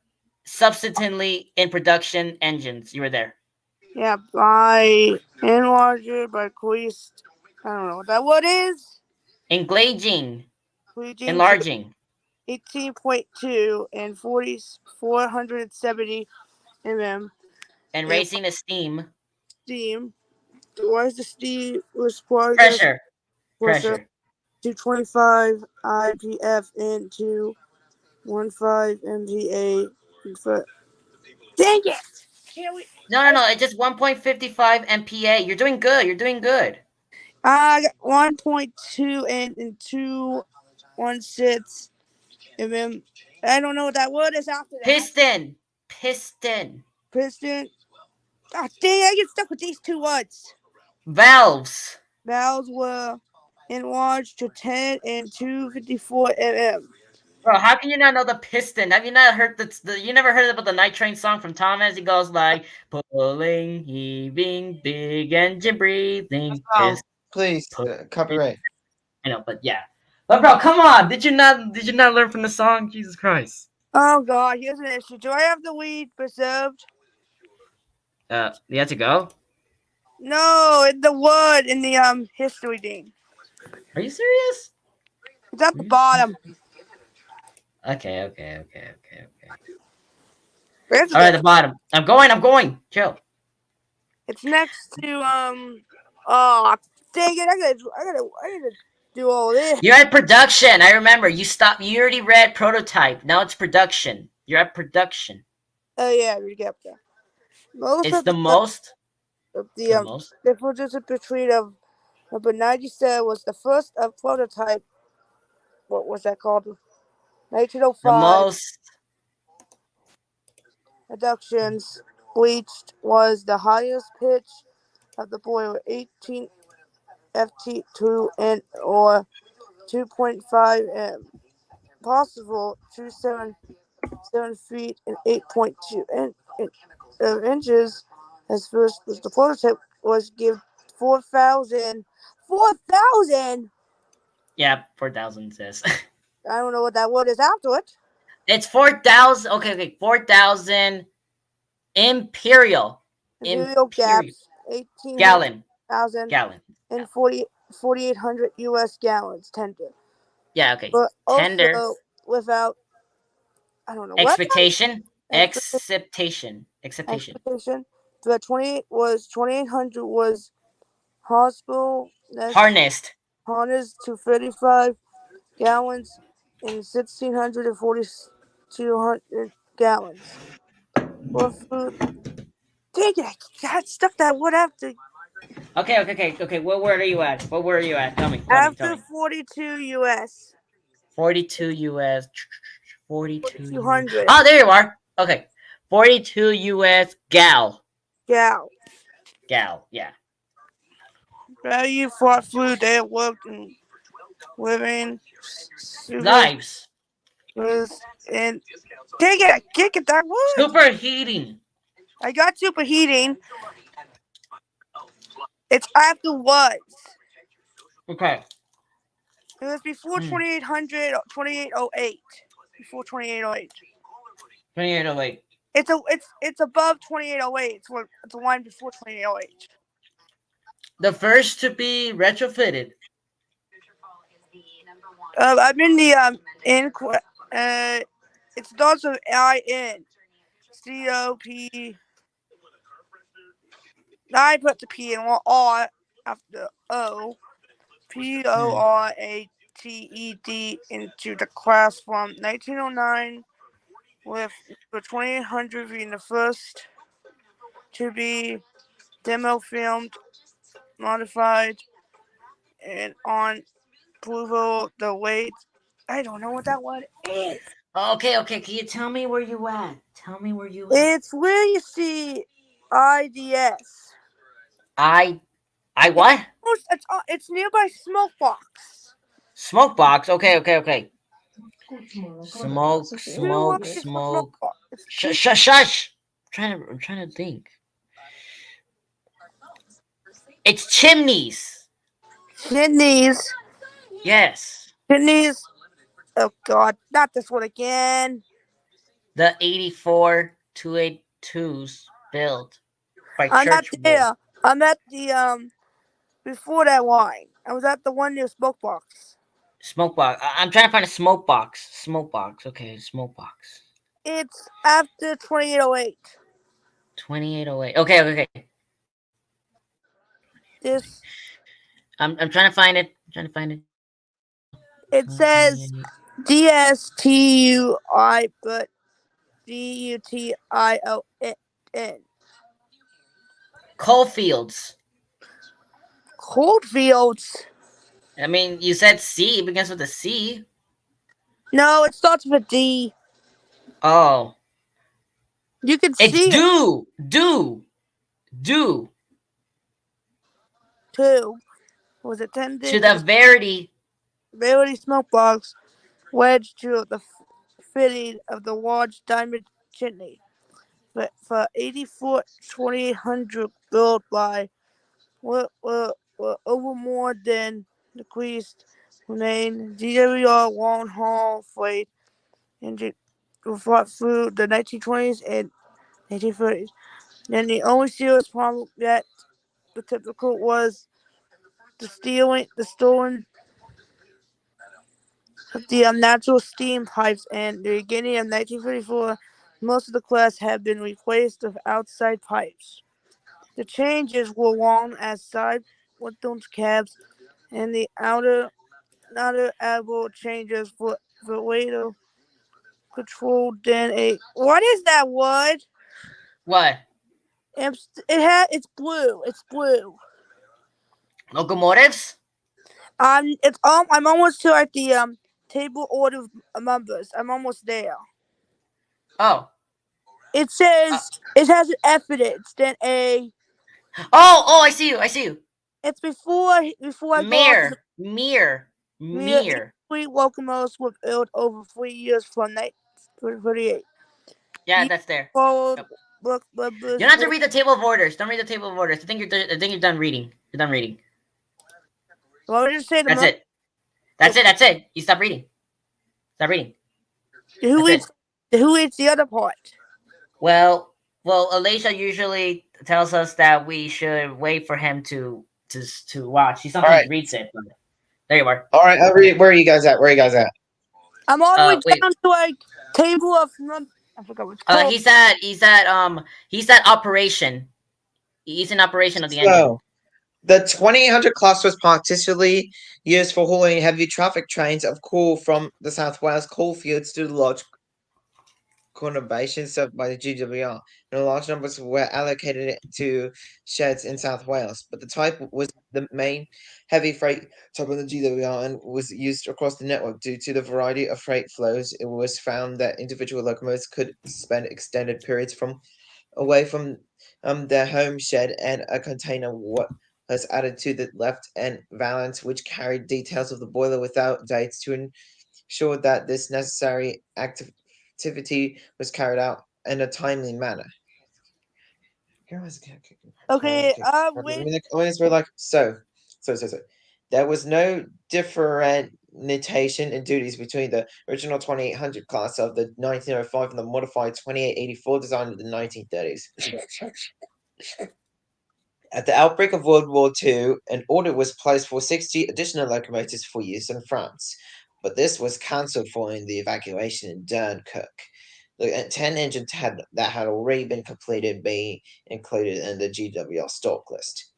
substantively in production engines. You were there. Yeah, by enlarger, by increased. I don't know what that word is. Engaging, Increasing to enlarging, 18.2 and 470 mm and and raising the steam steam. Why is the steam was probably going to pressure, pressure pressure. to 25 IPF into 15 MPa. Dang it! Can't we? No. It's just 1.55 MPa. You're doing good. You're doing good. I got 1.2 and 216 mm. I don't know what that word is after that. Piston. Piston. Ah, dang! I get stuck with these two words. Valves. Valves were enlarged to 10 and 254 mm. Bro, how can you not know the piston? Have you not heard you never heard about the Night Train song from Thomas? He goes like, pulling, heaving, big engine breathing, piston. Please, copyright. I know, but yeah. But bro, come on. Did you not learn from the song? Jesus Christ. Oh god, here's an issue. Do I have the weed preserved? You have to go? No, it's the word in the history thing. Are you serious? It's at the bottom. Okay. Where's Alright, it? the bottom. I'm going. Chill. It's next to oh dang it, I gotta do all this. You're at production. I remember. You already read prototype. Now it's production. You're at production. Oh yeah, we get there. Most It's of the most. the most. differences between number 97 was the first prototype. What was that called? The 1905 most. reductions bleached was the highest pitch of the boiler, 18 ft2 and or 2.5 m. Possible 7 feet and 8.2 inches. As first was the prototype was give 4,000. 4,000. Yeah, 4,000 says. I don't know what that word is after it. It's 4,000. Okay. 4,000 imperial. Imperial gaps, 1,800 Gallon. thousand Gallon. and 4,800 U.S. gallons tender, Yeah, okay. but Tender. also without I don't know what Expectation. expectation. Acceptation. The 2,800 was hospital Harnessed. harnessed to 35 gallons and 1,642 gallons. For food. Dang it! I got stuck that word after Okay. What word are you at? Tell me. after 42 U.S. 42 US. 42 US. 4,200 Oh, there you are. Okay. 42 US gal. gal. Yeah. Value fought food they worked in living Lives. was and dang it! I can't get that word. Superheating. I got superheating. It's afterwards. Okay. It was before 2,800, 2,808. Before 2,808. 2808. It's above 2,808. It's a line before 2,808. The first to be retrofitted. I'm in the in. It starts with INCOP. I put the P in R after O. PORATED into the class from 1909, with the 2800 being the first to be demo filmed, modified, and on approval. The weight. I don't know what that word is. Okay, okay. Can you tell me where you at? Tell me where you at. It's where you see IDS. I It's what? it's nearby Smokebox. Smoke box. Okay, okay, okay. It's two words for Smoke. Smokebox. It's two Shush. I'm trying to think. It's chimneys. kidneys. Yes. Kidneys. Oh God, not this one again. The 84 282s built by I'm not Churchward. there. I'm at the before that line. I was at the one near Smokebox. Smoke box. I'm trying to find a smoke box. Smoke box. Okay, smoke box. It's after 2808. 2808. Okay, okay, okay. This I'm trying to find it. I'm trying to find it. it says 28. DSTUI, but DUTION. Coalfields. Coldfields. I mean, you said C. It begins with a C. No, it starts with a D. Oh. You can It's see it due too. Was to attended to the the Verity. Verity Smokebox, wedged to the fitting of the large diamond chimney. But for 84 2800 built by were over more than decreased remain DWR long haul freight engine fought through the 1920s and 1930s. And the only serious problem that the typical was the stolen of the natural steam pipes, and the beginning of 1934 most of the class had been replaced with outside pipes. The changes were long as side window cabs and the outer elbow changes for later control than a what is that word? What? It's blue. It's blue. Locomotives? I'm almost to at the table order of numbers. I'm almost there. Oh. It Uh, says it has an F in it. It's then a. oh, I see you. I see you. It's before I go off. Mere. 3 locomotives were built over 3 years from 1938. Yeah, You that's there. followed Yep. book You members. don't have to read the table of orders. Don't read the table of orders. I think you're done reading. You're done reading. What did you say? That's it. That's it. You stop reading. Stop reading. Who That's it. eats? Who eats the other part? Well, Alicia usually tells us that we should wait for him to watch. He All sometimes right. reads it. But there you are. All right. I'll read. Where are you guys at? Where are you guys at? I'm all the way Wait. down to like table of. I forgot what it's called. He's at operation. He's in operation of the engine. So, the 2800 class was particularly used for hauling heavy traffic trains of coal from the South Wales coalfields to the large conurbation served by the GWR, and large numbers were allocated to sheds in South Wales. But the type was the main heavy freight type of the GWR and was used across the network due to the variety of freight flows. It was found that individual locomotives could spend extended periods away from their home shed, and a container was added to the left end valance, which carried details of the boiler without dates to ensure that this necessary activity was carried out in a timely manner. Okay. When the owners were like, so. There was no differentiation in duties between the original 2800 class of the 1905 and the modified 2884 design of the 1930s. At the outbreak of World War II, an order was placed for 60 additional locomotives for use in France. but this was cancelled following the evacuation in Dunkirk. The 10 engines that had already been completed being included in the GWR stock list.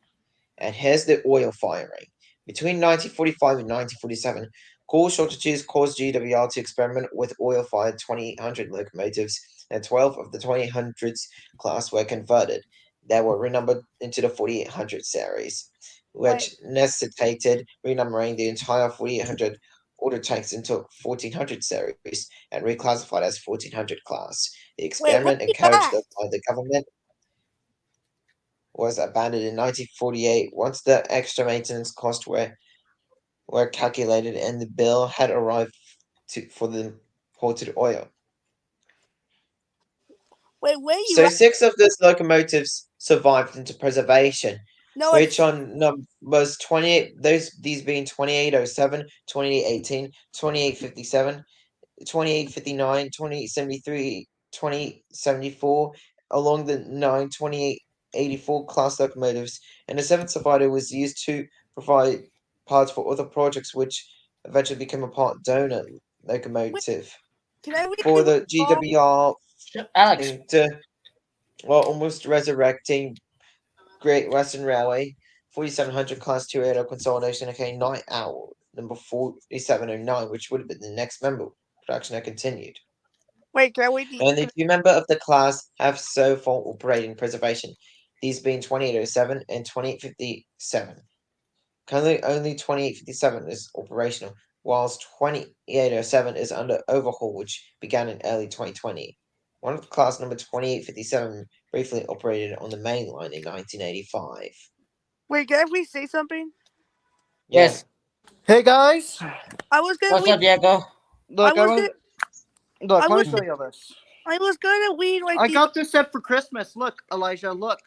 And here's the oil firing. Between 1945 and 1947, coal shortages caused GWR to experiment with oil-fired 2800 locomotives, and 12 of the 2800s class were converted. They were renumbered into the 4800 series, which necessitated renumbering the entire 4800 order tanks into 1400 series and reclassified as 1400 class. The experiment encouraged by the government was abandoned in 1948 once the extra maintenance costs were calculated and the bill had arrived for the imported oil. Wait, where you So at? 6 of those locomotives survived into preservation, No, which on numbers 28, these being 2807, 2818, 2857, 2859, 2873, 2074, along the 2884 class locomotives, and the 7th survivor was used to provide parts for other projects, which eventually became a part donor locomotive can I read for you the GWR Alex, into, well, almost resurrecting Great Western Railway 4700 class 280 consolidation, okay, night owl number 4709, which would have been the next member. Production had continued. Wait, can I read the? Only 2 members of the class have so far operating preservation, these being 2807 and 2857. Currently, only 2857 is operational, whilst 2807 is under overhaul, which began in early 2020. One of the class number 2857 briefly operated on the main line in 1985. Wait, can I please say something? yes. Hey guys, I was gonna What's read. up, Diego? look, I was gonna. I let me was. show you this. I was gonna read like I the. got this set for Christmas. Look, Elijah, look.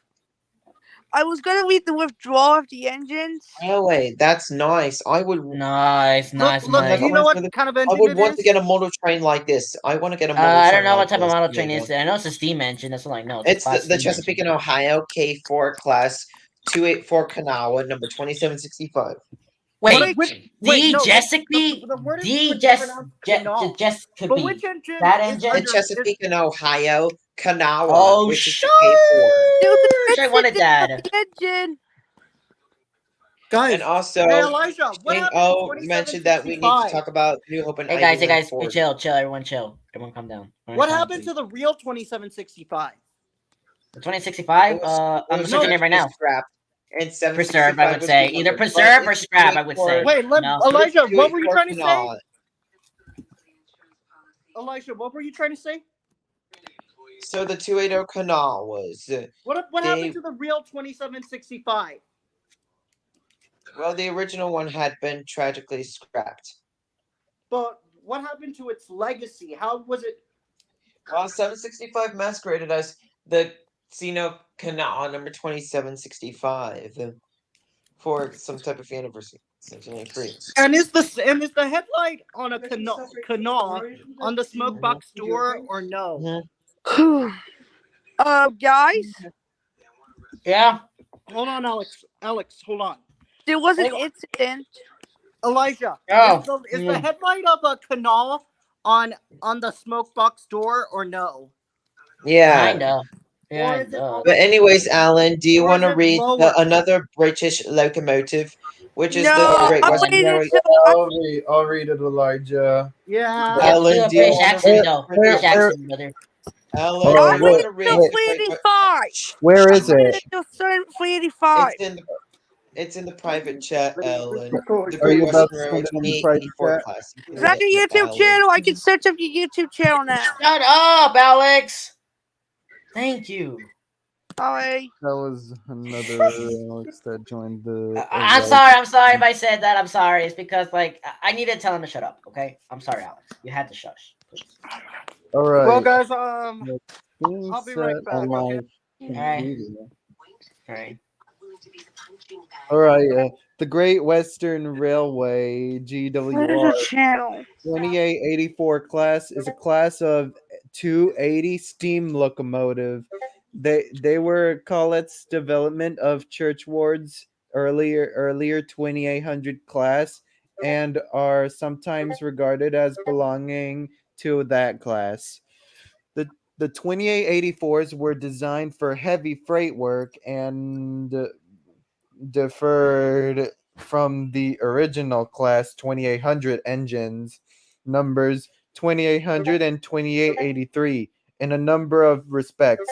I was gonna read the withdrawal of the engines. Railway, that's nice. I would Nice, nice, Look, nice. do you know what kind of I engine would it want is? to get a model train like this. I want to get a model I train don't know what like type of this. model train Yeah. it is. I know it's a steam engine. That's all I know. It's a class the steam Chesapeake engine. and Ohio K4 class 284 Kanawha number 2765. Wait, wait, no, Chesapeake? the word is D pronounced canal. just could But be which engine that is engine. The under? Chesapeake and Ohio Kanawha, Oh, which is sure. the K4. There's a I wanted that. the engine. Guys, And also, hey Elijah, what King happened O in mentioned that we need to 2765? talk about New Hope and Hey guys, Ford. chill, everyone chill. Everyone calm down. What happened to the real 2765? the 2065? It was I'm searching it right now. Scrapped. And Preserve, I 765 would was say. renumbered, Either but preserve or it's scrap, I would say. Wait, No. Elijah, what were you trying to say? Kanawha. Elijah, what were you trying to say? So the 280 Kanawha was What happened to the real 2765? well, the original one had been tragically scrapped. But what happened to its legacy? How was it? Well, 765 masqueraded as the Sino Kanawha number 2765 for some type of anniversary. 1993. And is the headlight on a canal on the smoke box door or no? Guys, Yeah. Hold on, Alex. Alex, hold on. there was an incident. Elijah, Oh. is the headlight of a canal on the smoke box door or no? Yeah. Kinda. Yeah. Or is it on But anyways, Alan, do you Or want to is it read lower? another British locomotive, which is No, the Great I'm Western waiting Railway? until I'll read it, Elijah. Yeah. Alan, do you British want to accent, read though. the British British accent, brother. Alan, Oh, do you want to read until the Great 385. Where is I'm waiting it? until 385. It's in the private chat, Alan. The Are Great you about Western to Railway send it on the private 2884 chat? class. You can Is that get your it, YouTube Alan. channel? I can search up your YouTube channel now. Shut up, Alex. Thank you. Alright. That was another Alex that joined the. I'm sorry if I said that. I'm sorry. It's because like I need to tell him to shut up. Okay. I'm sorry, Alex. You had to shush. Please. All right. Well, guys, Being I'll be set right back, on my okay? computer. All right. All right. The Great Western Railway Where's GWR the channel? 2884 class is a class of 280 steam locomotive. They were Collett's development of Churchward's earlier 2800 class and are sometimes regarded as belonging to that class. The the 2884s were designed for heavy freight work and differed from the original class 2800 engines, numbers 2800 and 2883, in a number of respects.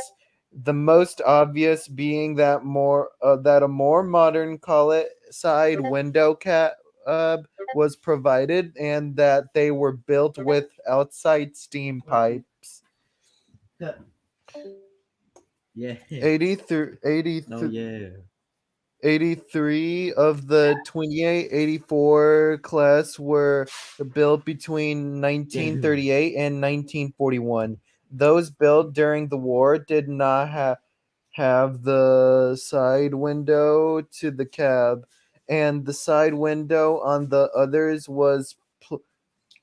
The most obvious being that a more modern collet side window cab was provided, and that they were built with outside steam pipes. Yeah. 83, No, yeah. 83 of the 2884 class were built between 1938 and 1941. Those built during the war did not have the side window to the cab, and the side window on the others was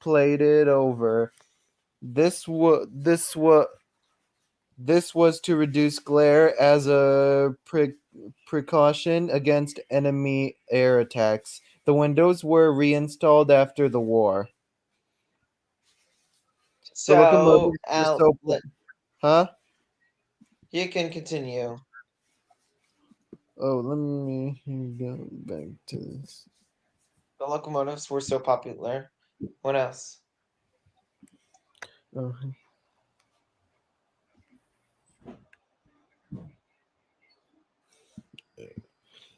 plated over. This was to reduce glare as a precaution against enemy air attacks. The windows were reinstalled after the war. The So, locomotives were so. Huh? you can continue. Oh, let me go back to this. The locomotives were so popular. What else? Oh.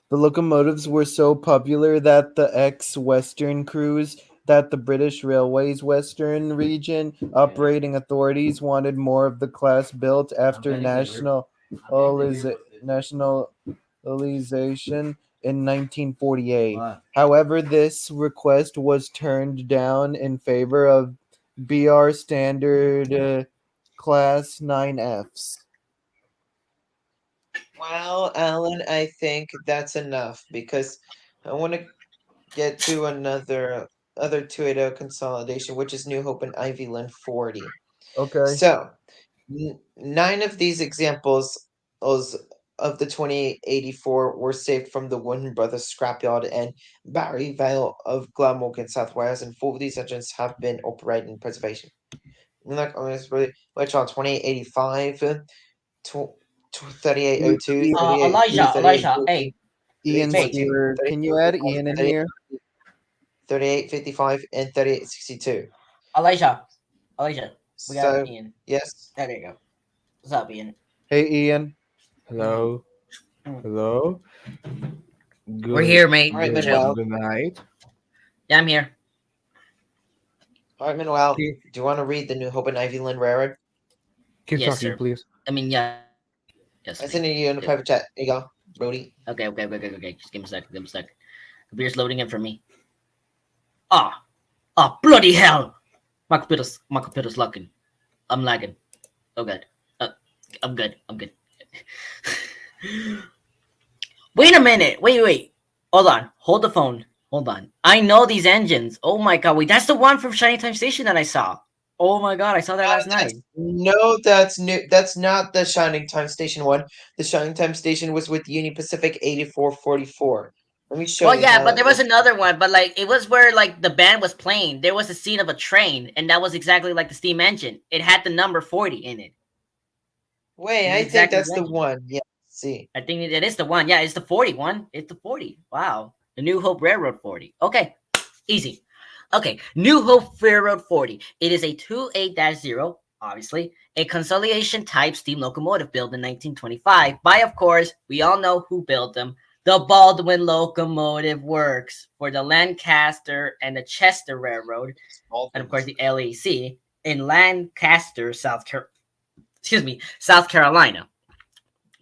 The locomotives were so popular that the ex-Western crews that the British Railways Western Region operating authorities wanted more of the class built after nationalization in 1948. However, this request was turned down in favor of BR Standard Class 9Fs. Well, Alan, I think that's enough because I want to get to another other 280 consolidation, which is New Hope and Ivyland 40. Okay. So, nine of these examples of the 2884 were saved from the Wooden Brothers scrapyard and Barry Vale of Glamorgan, South Wales, and four of these engines have been operating in preservation. Like, which are 2885, 3802, Elijah, 3802, hey, Ian's Mate. 3822, here. Can you add Ian in here? 3855, and 3862. Elijah, we got So, Ian. yes. There you go. What's up, Ian? Hey, Ian. Hello. Mm. Hello. We're here, mate. All right, Chill. Manuel. Good night. Yeah, I'm here. All right, Manuel. Keep, Do you want to read the New Hope and Ivyland Railroad? keep Yes, talking, sir. please. I mean, yeah. Yes, I mate. sent it to you in the private chat. There you go, Brody. Okay. Just give me a sec. Computer's loading in for me. Bloody hell! My computer's lagging. I'm lagging. Oh god. I'm good. Wait a minute. Wait. Hold the phone. Hold on. I know these engines. Oh my god. Wait, that's the one from Shining Time Station that I saw. Oh my god, I saw that last night. No, that's new. That's not the Shining Time Station one. The Shining Time Station was with Union Pacific 8444. Let me show Well, you yeah, how but it there was looks. another one, but like it was where like the band was playing. There was a scene of a train, and that was exactly like the steam engine. It had the number 40 in it. Wait, It's I think exactly that's the the engine. one. Yeah, see. I think it is the one. Yeah, it's the 40 one. It's the 40. Wow. The New Hope Railroad 40. Okay. Easy. Okay. New Hope Railroad 40. It is a 28-0, obviously, a consolidation type steam locomotive built in 1925 by, of course, we all know who built them. The Baldwin Locomotive Works for the Lancaster and the Chester Railroad, and of course the LAC in Lancaster, South Carolina.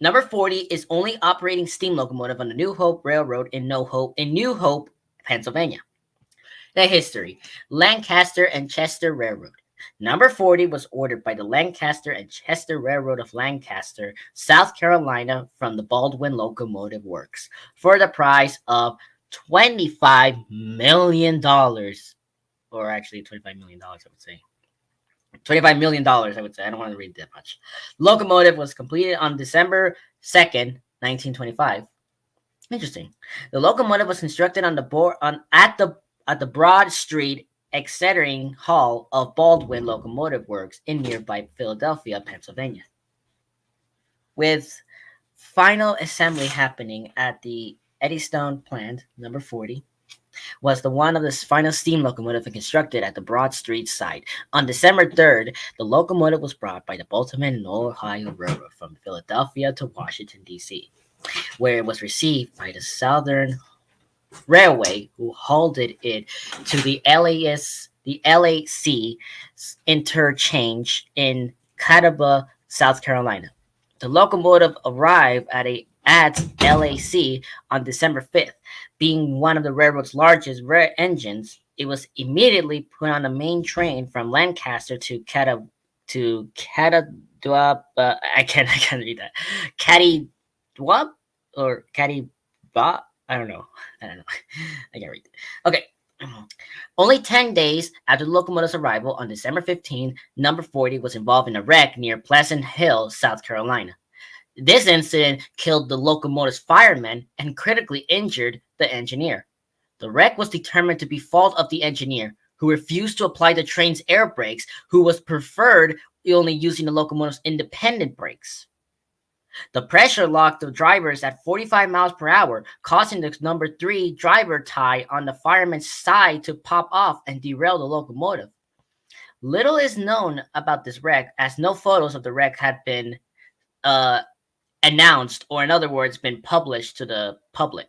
Number 40 is only operating steam locomotive on the New Hope Railroad in New Hope, Pennsylvania. The history: Lancaster and Chester Railroad. Number 40 was ordered by the Lancaster and Chester Railroad of Lancaster, South Carolina, from the Baldwin Locomotive Works for the price of $25 million. Or actually, $25 million, I would say. $25 million, I would say. I don't want to read that much. Locomotive was completed on December 2nd, 1925. Interesting. The locomotive was constructed on the at the Broad Street Exeter Hall of Baldwin Locomotive Works in nearby Philadelphia, Pennsylvania, with final assembly happening at the Eddystone plant, number 40, was the one of the final steam locomotive constructed at the Broad Street site. On December 3rd, the locomotive was brought by the Baltimore and Ohio Railroad from Philadelphia to Washington, D.C., where it was received by the Southern Railway, who hauled it to the LAC interchange in Catawba, South Carolina. The locomotive arrived at LAC on December 5th. Being one of the railroad's largest engines, it was immediately put on the main train from Lancaster to Catawba. I can't read that. Catawba or Catawba. I don't know. I don't know. I can't read it. Okay. Only 10 days after the locomotive's arrival on December 15, number 40 was involved in a wreck near Pleasant Hill, South Carolina. This incident killed the locomotive's fireman and critically injured the engineer. The wreck was determined to be fault of the engineer, who refused to apply the train's air brakes, who was preferred only using the locomotive's independent brakes. The pressure locked the drivers at 45 miles per hour, causing the number 3 driver tie on the fireman's side to pop off and derail the locomotive. Little is known about this wreck, as no photos of the wreck had been announced, or in other words, been published to the public.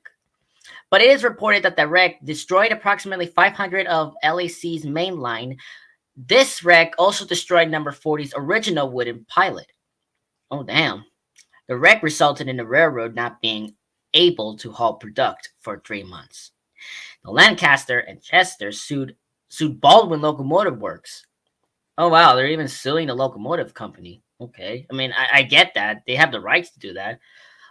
But it is reported that the wreck destroyed approximately 500 of LAC's main line. This wreck also destroyed number 40's original wooden pilot. Oh, damn. The wreck resulted in the railroad not being able to haul product for 3 months. The Lancaster and Chester sued Baldwin Locomotive Works. Oh, wow, they're even suing the locomotive company. Okay, I mean, I get that. They have the rights to do that,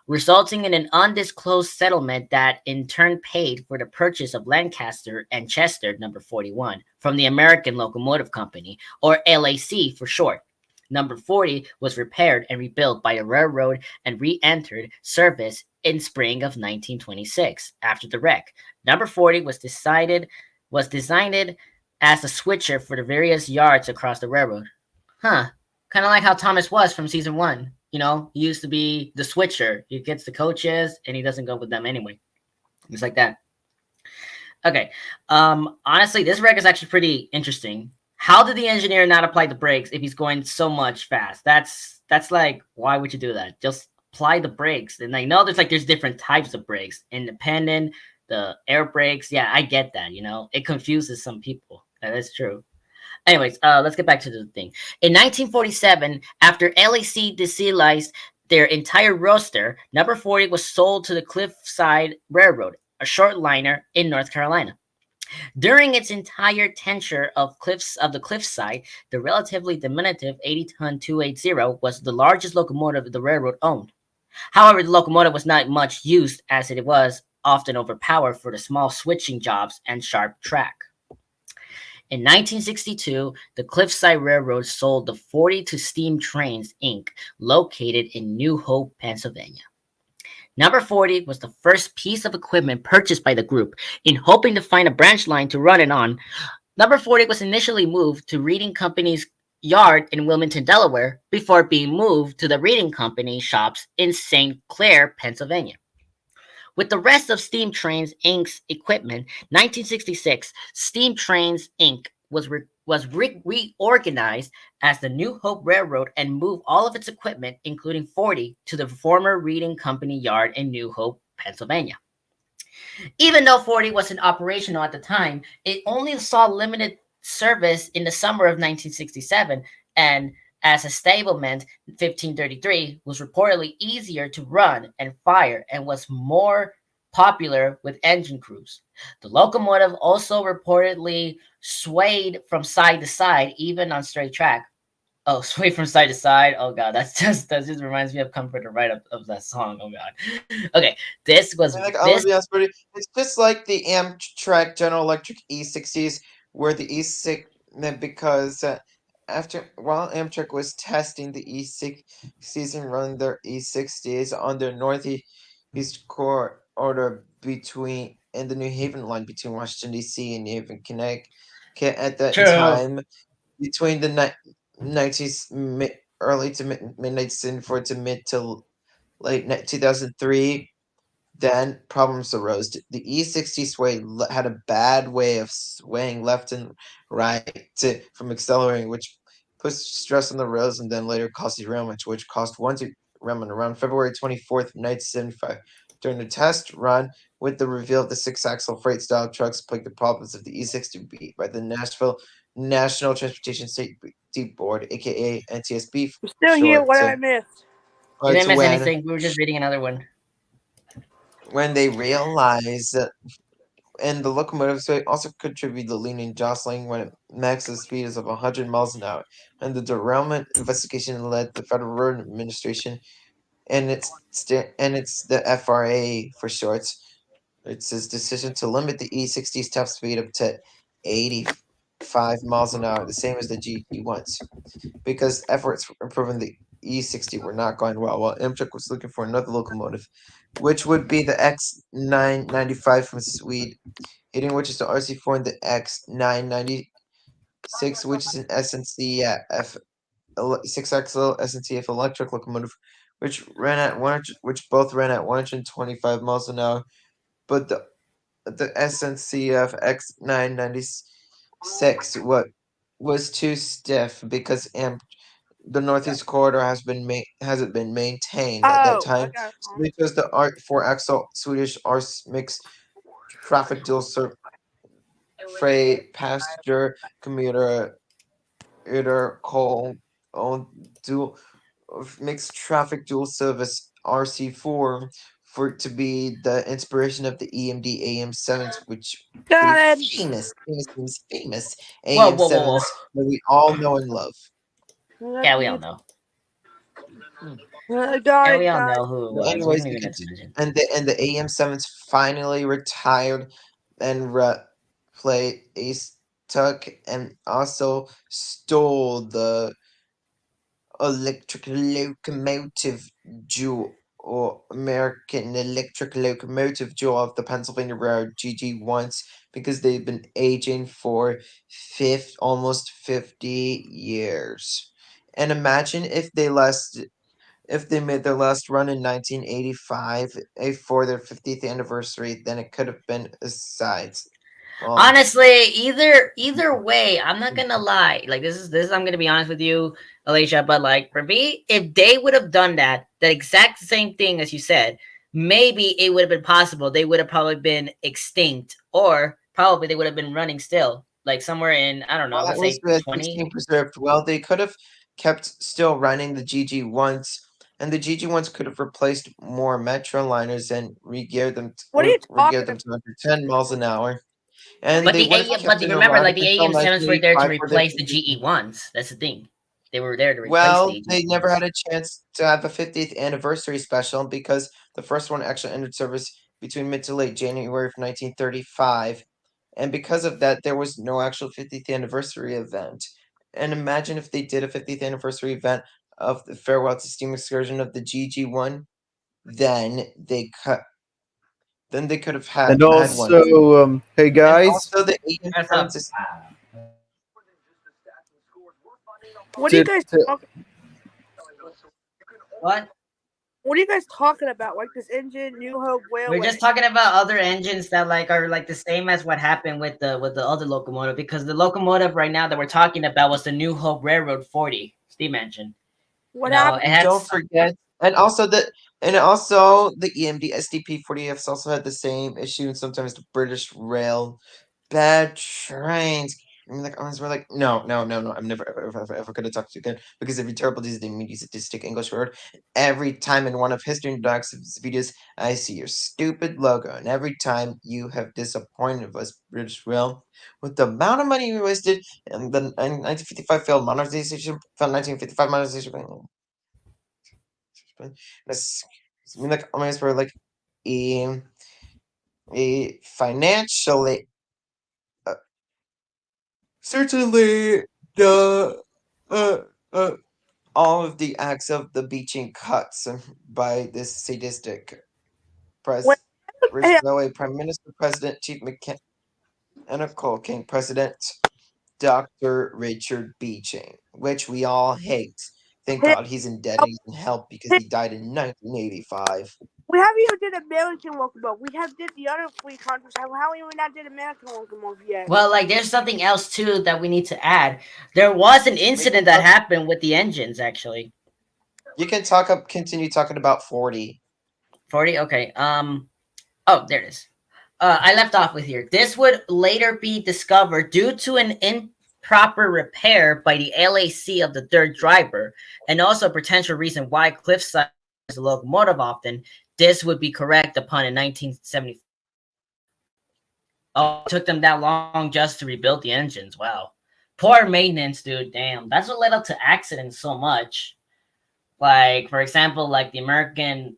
resulting in an undisclosed settlement that in turn paid for the purchase of Lancaster and Chester number 41 from the American Locomotive Company, or LAC for short. Number 40 was repaired and rebuilt by the railroad and re-entered service in spring of 1926 after the wreck. Number 40 was designed as a switcher for the various yards across the railroad. Huh. Kind of like how Thomas was from season 1. You know, he used to be the switcher. He gets the coaches and he doesn't go with them anyway. It's like that. Okay. Honestly, this wreck is actually pretty interesting. How did the engineer not apply the brakes if he's going so much fast? That's like, why would you do that? Just apply the brakes. And I know there's different types of brakes. Independent, the air brakes. Yeah, I get that, you know. It confuses some people. That is true. Anyways, let's get back to the thing. In 1947, after LAC desealized their entire roster, number 40 was sold to the Cliffside Railroad, a short liner in North Carolina. During its entire tenure of the Cliffside, the relatively diminutive 80-ton 280 was the largest locomotive the railroad owned. However, the locomotive was not much used, as it was often overpowered for the small switching jobs and sharp track. In 1962, the Cliffside Railroad sold the 40 to Steam Trains, Inc., located in New Hope, Pennsylvania. Number 40 was the first piece of equipment purchased by the group in hoping to find a branch line to run it on. Number 40 was initially moved to Reading Company's yard in Wilmington, Delaware, before being moved to the Reading Company shops in St. Clair, Pennsylvania. With the rest of Steam Trains Inc.'s equipment, 1966, Steam Trains Inc. was reorganized as the New Hope Railroad and moved all of its equipment, including 40, to the former Reading Company yard in New Hope, Pennsylvania. Even though 40 wasn't operational at the time, it only saw limited service in the summer of 1967, and as a stablement, 1533 was reportedly easier to run and fire and was more popular with engine crews. The locomotive also reportedly swayed from side to side, even on straight track. Oh, sway from side to side. Oh god, that just reminds me of Comfort and Ride of that song. Oh god. Okay, this was I'm gonna be honest, Brody. It's just like the Amtrak General Electric E60s, where the E6 because while Amtrak was testing the E60s and running their E60s on their northeast corridor between and the New Haven line between Washington D.C. and New Haven, Connecticut at that True. time between the 90s, early to mid 1974 to mid to late 2003. Then problems arose. The E60 had a bad way of swaying left and right from accelerating, which put stress on the roads and then later caused derailment, which caused one derailment around February 24th, 1975. During the test run with the reveal of the six-axle freight-style trucks plagued the problems of the E60 beat by the Nashville National Transportation Safety Board, aka NTSB I'm still here. short, What I missed? You didn't to miss anything. We were just reading another one. when they realized that and the locomotives also contribute to leaning jostling when it maxes speed is of 100 miles an hour. And the derailment investigation led the Federal Road Administration and it's the FRA for short. It's his decision to limit the E60's top speed up to 85 miles an hour, the same as the GT1s, because efforts for improving the E60 were not going well, while Amtrak was looking for another locomotive, which would be the X995 from Sweden, hitting which is the RC4 and the X996, which is an SNCF 6-axle SNCF electric locomotive, which both ran at 125 miles an hour, but the SNCF X996 was too stiff because the Northeast Corridor hasn't been maintained at that Oh, I time. got So they chose the 4-axle Swedish RS mixed traffic dual freight passenger commuter coal owned dual mixed traffic dual service RC4 for it to be the inspiration of the EMD AM7s, which for the got it. famous Whoa, whoa, whoa, whoa. AM7s that we all know and love. Yeah, we all know. I got And it, we all guys. know who it Well, was. We anyways, don't even have to mention. and the AM7s finally retired and replaced took and also stole the electric locomotive jewel or American electric locomotive jewel of the Pennsylvania Railroad GG1s because they've been aging for almost 50 years. And imagine if they made their last run in 1985 for their 50th anniversary, then it could have been a size. Well, Honestly, either way, I'm not gonna lie. Like this is I'm gonna be honest with you, Alicia. But like for me, if they would have done that, the exact same thing as you said, maybe it would have been possible. They would have probably been extinct, or probably they would have been running still, like somewhere in I don't know, that let's was say the 20. 16 preserved. Well, they could have kept still running the GG1s, and the GG1s could have replaced more Metro liners and What are you regeared talking them about? to under 10 miles an hour. And But they the would have AM, but kept the, it remember, around like up the until AM7s were there to 1985 for their replace the 50th. GE1s. That's the thing. They were there to replace Well, the they never GE1s. had a chance to have a 50th anniversary special because the first one actually entered service between mid to late January of 1935. And because of that, there was no actual 50th anniversary event. And imagine if they did a 50th anniversary event of the Farewell to Steam excursion of the GG1, then they could have And had one. also, hey And guys, also the That's AM7s up. is What are you to, guys to talking? What? What are you guys talking about? Like this engine, New Hope We're Railway. just talking about other engines that like are like the same as what happened with the other locomotive because the locomotive right now that we're talking about was the New Hope Railroad 40 steam engine. You What know, it happened? and had don't forget, and also the EMD SDP 40Fs also had the same issue, and sometimes the British Rail bad trains. I mean, like, I was like, no, no, no, no. I'm never, ever going to talk to you again because every terrible Disney media statistic English word. Every time in one of History Docs videos, I see your stupid logo, and every time you have disappointed us, British Rail, with the amount of money you wasted and the 1955 failed modernization, failed 1955 modernization. That's, I mean, like, almost for like a, financially, uh, certainly the uh, uh, all of the acts of the beaching cuts by this sadistic What? press. Hey, Railway Prime Minister, President, Chief Mechanical King, President Dr. Richard Beeching, which we all hate. Thank hey, God he's in debt and he's in hell because hey, he died in 1985. we haven't even did American locomotive. We have did the other three countries. How we not did American locomotive yet? Well, like there's something else too that we need to add. There was an We can incident that talk, happened with the engines actually. you can continue talking about 40. 40. Okay. Oh, there it is. I left off with here. This would later be discovered due to an improper repair by the LAC of the third driver, and also a potential reason why Cliffside is a locomotive often. This would be correct upon in 1970. Oh, it took them that long just to rebuild the engines. Wow. Poor maintenance, dude. Damn. That's what led up to accidents so much. Like, for example, like the American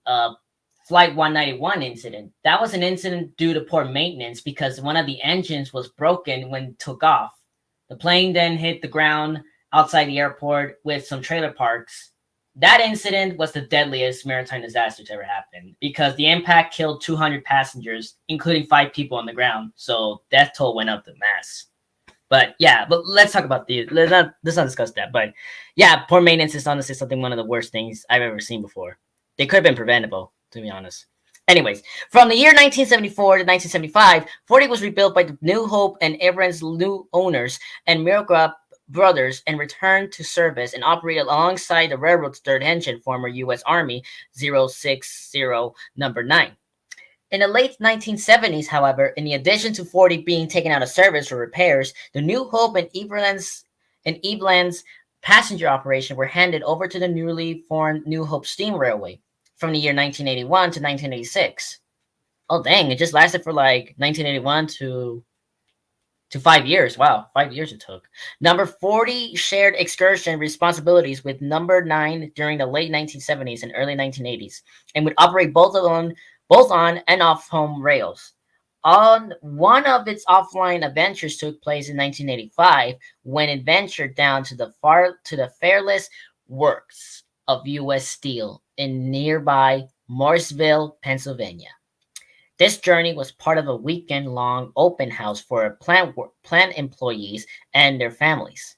Flight 191 incident. That was an incident due to poor maintenance because one of the engines was broken when it took off. The plane then hit the ground outside the airport with some trailer parks. That incident was the deadliest maritime disaster to ever happen because the impact killed 200 passengers, including 5 people on the ground. So death toll went up the mass. But yeah, but let's talk about let's not discuss that. But yeah, poor maintenance is honestly something one of the worst things I've ever seen before. They could have been preventable, to be honest. Anyways, from the year 1974 to 1975, 40 was rebuilt by the New Hope and Everend's new owners and Mirograp brothers and returned to service and operated alongside the railroad's third engine, former U.S. Army 060 number 9. In the late 1970s, however, in addition to 40 being taken out of service for repairs, the New Hope and Eveland's passenger operation were handed over to the newly formed New Hope Steam Railway from the year 1981 to 1986. Oh dang, it just lasted for like 1981 to 5 years. Wow, 5 years it took. Number 40 shared excursion responsibilities with number 9 during the late 1970s and early 1980s and would operate both on and off home rails. On one of its offline adventures took place in 1985 when it ventured down to the Fairless Works of U.S. Steel in nearby Morrisville, Pennsylvania. This journey was part of a weekend-long open house for plant employees and their families.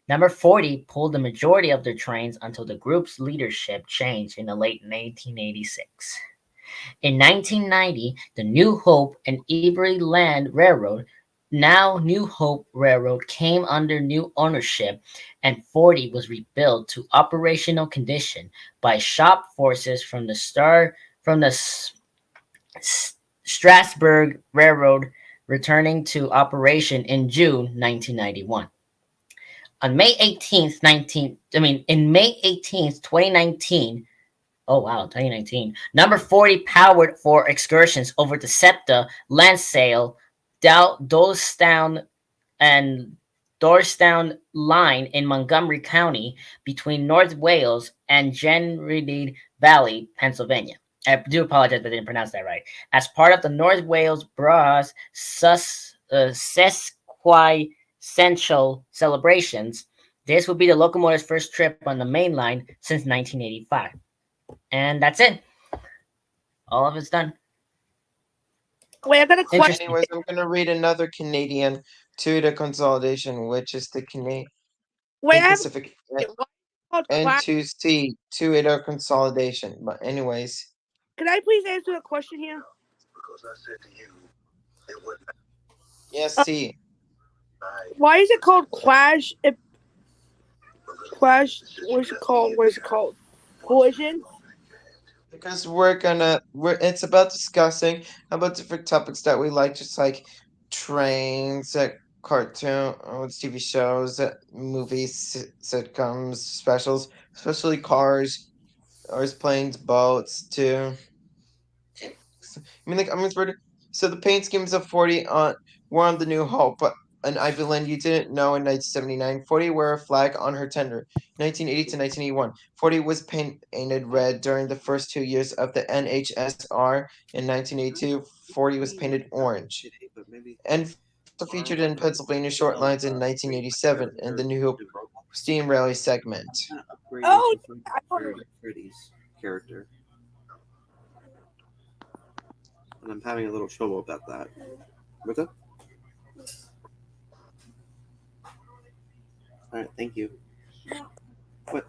Number 40 pulled the majority of their trains until the group's leadership changed in the late 1986. In 1990, the New Hope and Erie Land Railroad, now New Hope Railroad, came under new ownership, and 40 was rebuilt to operational condition by shop forces from the Strasburg Railroad, returning to operation in June 1991. On May 18th, 2019, oh wow, 2019. Number 40 powered for excursions over the SEPTA, Lansdale, Doylestown, and Dorstown line in Montgomery County between North Wales and Genredie Valley, Pennsylvania. I do apologize if I didn't pronounce that right. As part of the North Wales Bras Sesquicentennial celebrations, this will be the locomotive's first trip on the main line since 1985. And that's it. All of it's done. Wait, I got a question. Anyways, I'm going to read another Canadian to the consolidation, which is the Canadian Wait, I have Pacific called and class. 2C to it a consolidation. But anyways, Can I please answer a question here? yes, C. Why is it called Clash? Clash. What's it called? What is it called? Collision. Because it's about discussing about different topics that we like, just like trains, cartoon, TV shows, movies, sitcoms, specials, especially cars, planes, boats, too. So the paint schemes of 40 were on the New Hope, but an Ivy Land you didn't know in 1979. 40 wore a flag on her tender. 1980 to 1981. 40 was painted red during the first 2 years of the NHSR. In 1982, 40 was painted orange. And also featured in Pennsylvania short lines in 1987 in the New Hope Steam Railway segment. Oh, and I'm having a little trouble about that. What's up? All right, thank you. What?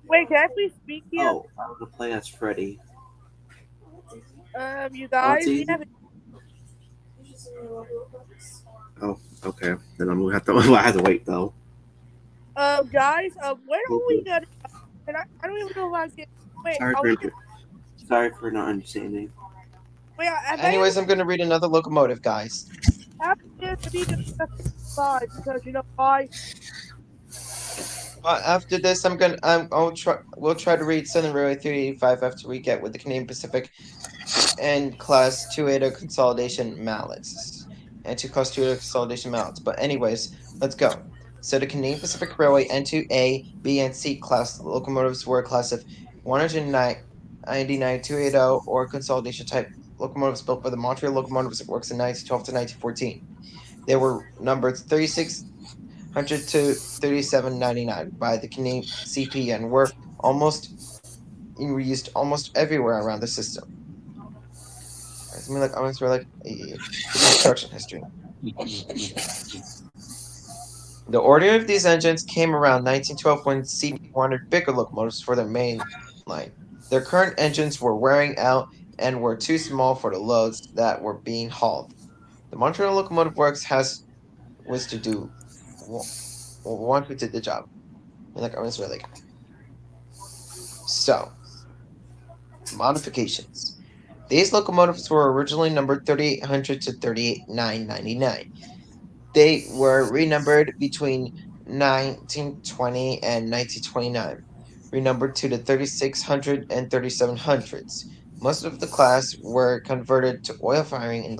Wait, can I please speak here? Oh, the play as Freddy. You Oh, it's guys, we easy. have Oh, okay. Then I'm gonna have to. I have to wait though. guys, when Thank are we you. gonna? And I don't even know if I can. Wait, Sorry are for we gonna? sorry for not understanding. Wait, have I Anyways, ever I'm going to read another locomotive, guys. after we discuss five? Because you know why? After this, I'll try. We'll try to read Southern Railway 385 after we get with the Canadian Pacific and Class 280 consolidation mallets. And two Class 280 consolidation mallets. But anyways, let's go. So the Canadian Pacific Railway N2A, B, and C class locomotives were a class of 199 280 or consolidation type locomotives built by the Montreal Locomotives Works in 1912 to 1914. They were numbered 3600 to 3799 by the Canadian CP and were almost used almost everywhere around the system. I mean, like, honestly, like the construction history. The order of these engines came around 1912 when CP wanted bigger locomotives for their main line. Their current engines were wearing out and were too small for the loads that were being hauled. The Montreal Locomotive Works was to do one who did the job. I mean, like, honestly, like, so modifications. These locomotives were originally numbered 3800 to 38999. They were renumbered between 1920 and 1929, renumbered to the 3600 and 3700s. Most of the class were converted to oil firing in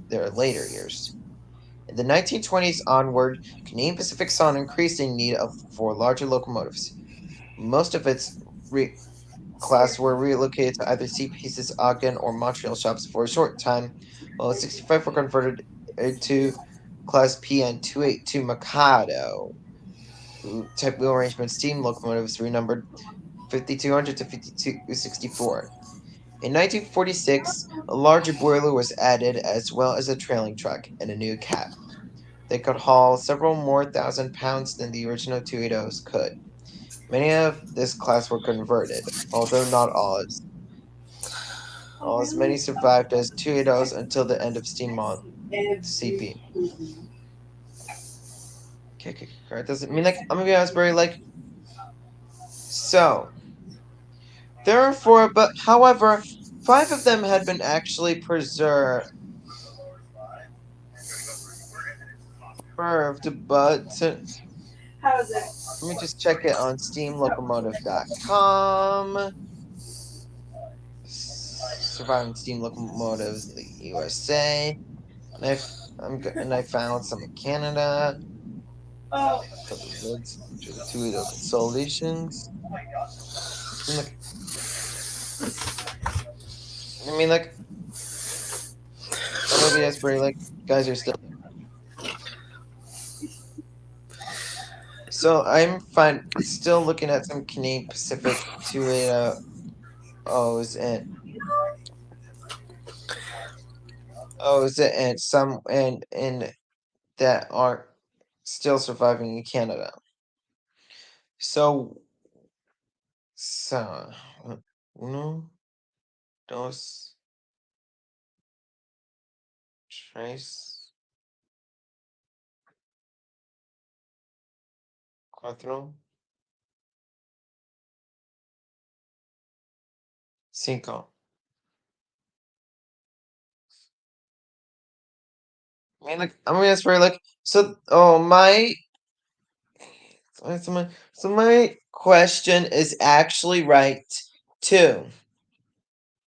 their later years. In the 1920s onward, Canadian Pacific saw an increasing need for larger locomotives. Most of its class were relocated to either CPC's Ogden or Montreal shops for a short time, while 65 were converted to Class PN 282 Mikado type wheel arrangement steam locomotives renumbered 5200 to 5264. In 1946, a larger boiler was added as well as a trailing truck and a new cab. They could haul several more thousand pounds than the original 280s could. Many of this class were converted, although not all, as many survived as 280s until the end of steam on CP. Okay, it doesn't mean like I'm gonna be honest, very like so. There are four, but however, five of them had been actually preserved. But let me just check it on steamlocomotive.com. Surviving steam locomotives in the USA. And I found some in Canada. For the lids to the two consolidations. Like, I mean, like, maybe that's pretty. Like, guys are still. So I'm fine. Still looking at some Canadian Pacific 280s and O's and some and that are still surviving in Canada. So uno, dos, tres, cuatro, cinco. I mean, like, I mean, that's very like so. Oh my. So my question is actually right too.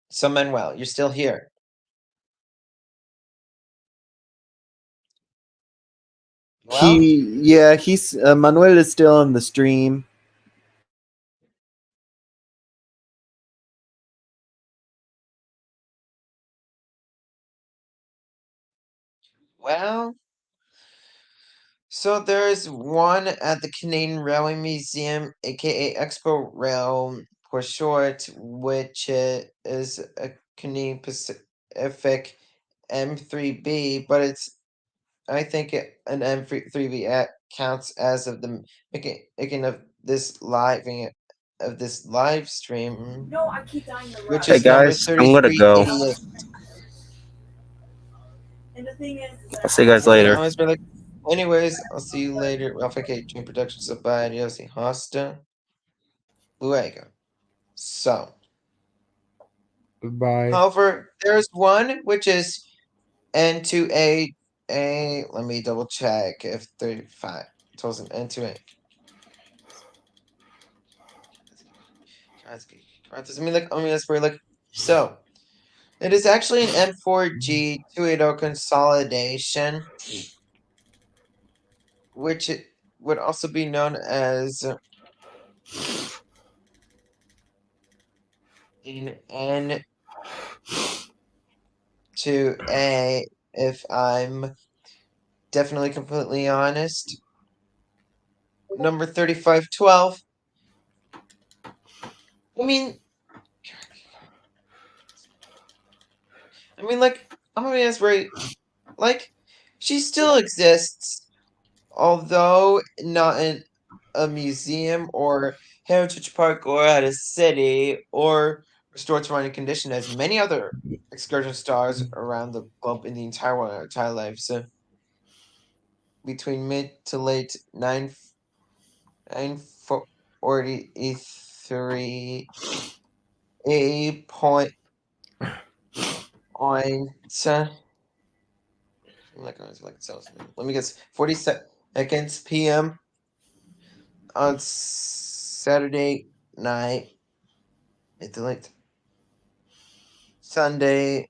So Manuel, you're still here. Well, He's Manuel is still on the stream. well. So there's one at the Canadian Railway Museum, aka Expo Rail for short, which is a Canadian Pacific M3B, but it's I think an M3B counts as of the making of this live stream, which Hey is number guys, I'm gonna go. 3388. I'll see you guys Okay, later. I was like, anyways, I'll see you later. Ralph K. Dream Productions of Adios y Hasta Luego. So, Bye. however, there's one which is N2A. Let me double check if 35 tells an N2A. That's where like so. It is actually an N4G 280 consolidation, which it would also be known as an N2A, if I'm definitely completely honest. Number 3512. I mean, like, I'm gonna be honest, right? Like, she still exists, although not in a museum or heritage park or at a city or restored to running condition as many other excursion stars around the globe in the entire world, entire life. So between mid to late 943 a point on let me guess 40 seconds p.m. on Saturday night. It's late Sunday.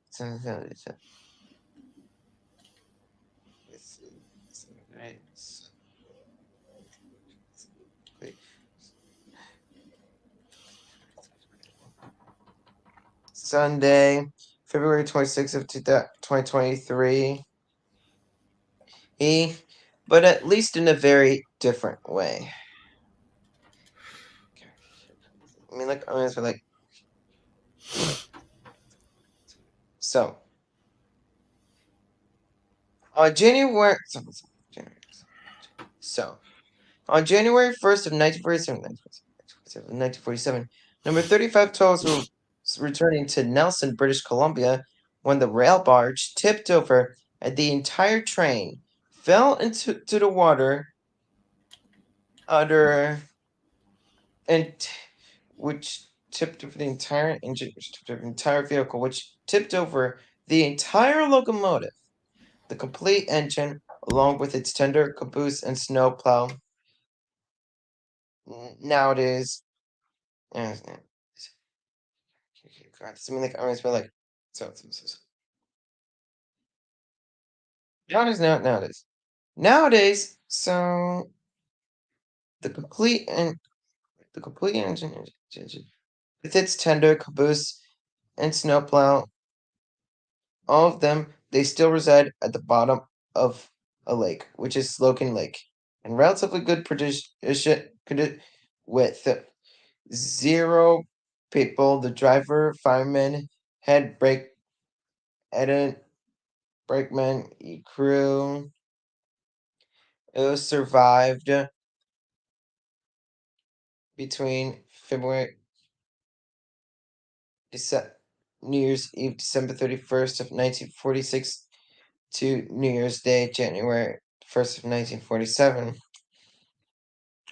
Sunday, February 26th of 2023. But at least in a very different way. Like so. On January so on January 1st of 1947, number 3512 was returning to Nelson, British Columbia, when the rail barge tipped over and the entire train fell into the water under and which tipped over the entire engine, which tipped over the entire vehicle, which tipped over the entire locomotive, the complete engine, along with its tender caboose and snowplow. Nowadays, God, like I always feel like so. Nowadays, so the complete engine with its tender caboose and snowplow, all of them, they still reside at the bottom of a lake, which is Slocan Lake, in relatively good with 0 people. The driver, fireman, head brake, edit, brakeman, crew, it survived between February, New Year's Eve, December 31st of 1946 to New Year's Day, January 1st of 1947.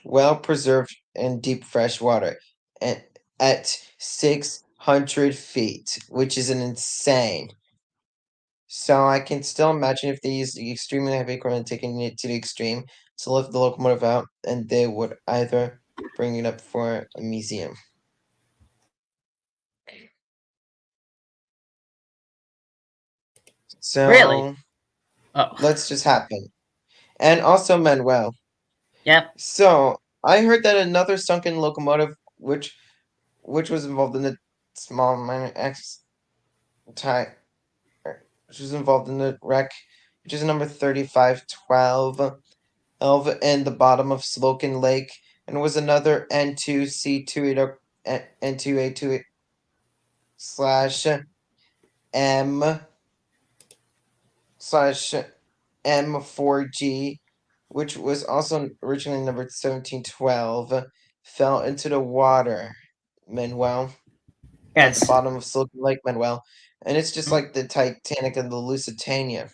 Well preserved in deep fresh water at 600 feet, which is an insane. So I can still imagine if they used the extremely heavy equipment, taking it to the extreme to lift the locomotive out, and they would either bring it up for a museum. So Really? Oh, let's just happen. And also Manuel. yep. So I heard that another sunken locomotive, which was involved in a small minor type, which was involved in the wreck, which is number 3512. in the bottom of Slocan Lake, and was another N2C280 N2A28 slash M slash M4G, which was also originally numbered 1712, fell into the water, Manuel, at the Yes. bottom of Silicon Lake, Manuel. And it's just like the Titanic and the Lusitania.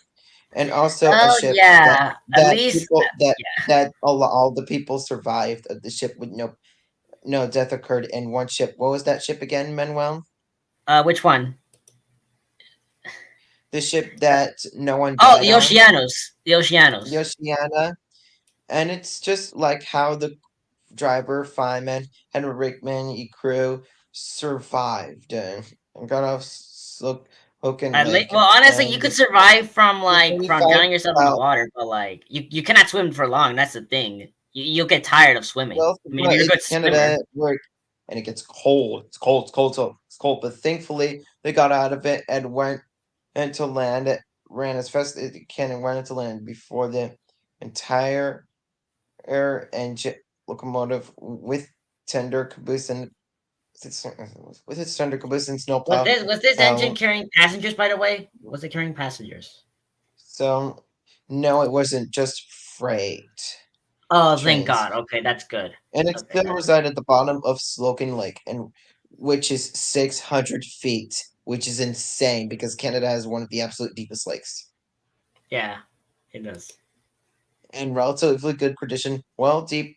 And also a Oh ship that yeah. At that least people that yeah. that all the people survived of the ship with no death occurred in one ship. What was that ship again, Manuel? Which one? The ship that no one Oh, died the on? Oceanos. The Oceanos. Oceana. And it's just like how the driver, fireman, Henry Rickman, crew survived and got off Hoken Lake. Well, honestly, you And could survive the from 35, drowning yourself in the water, but like you cannot swim for long. That's the thing. You'll get tired of swimming. well, I mean, if you're a it's good swimmer. Canada work, and it gets cold. It's cold. It's cold. So it's cold. But thankfully, they got out of it and went into land. It ran as fast as it can and went into land before the entire air engine locomotive with tender caboose and with its tender caboose and snowplow Was this engine fell. carrying passengers? By the way, was it carrying passengers? So no, it wasn't just freight Oh, thank trains, God. Okay, that's good. and it Okay, still resides at the bottom of Slocan Lake, and which is 600 feet, which is insane because Canada has one of the absolute deepest lakes yeah, it does. in relatively good condition, well deep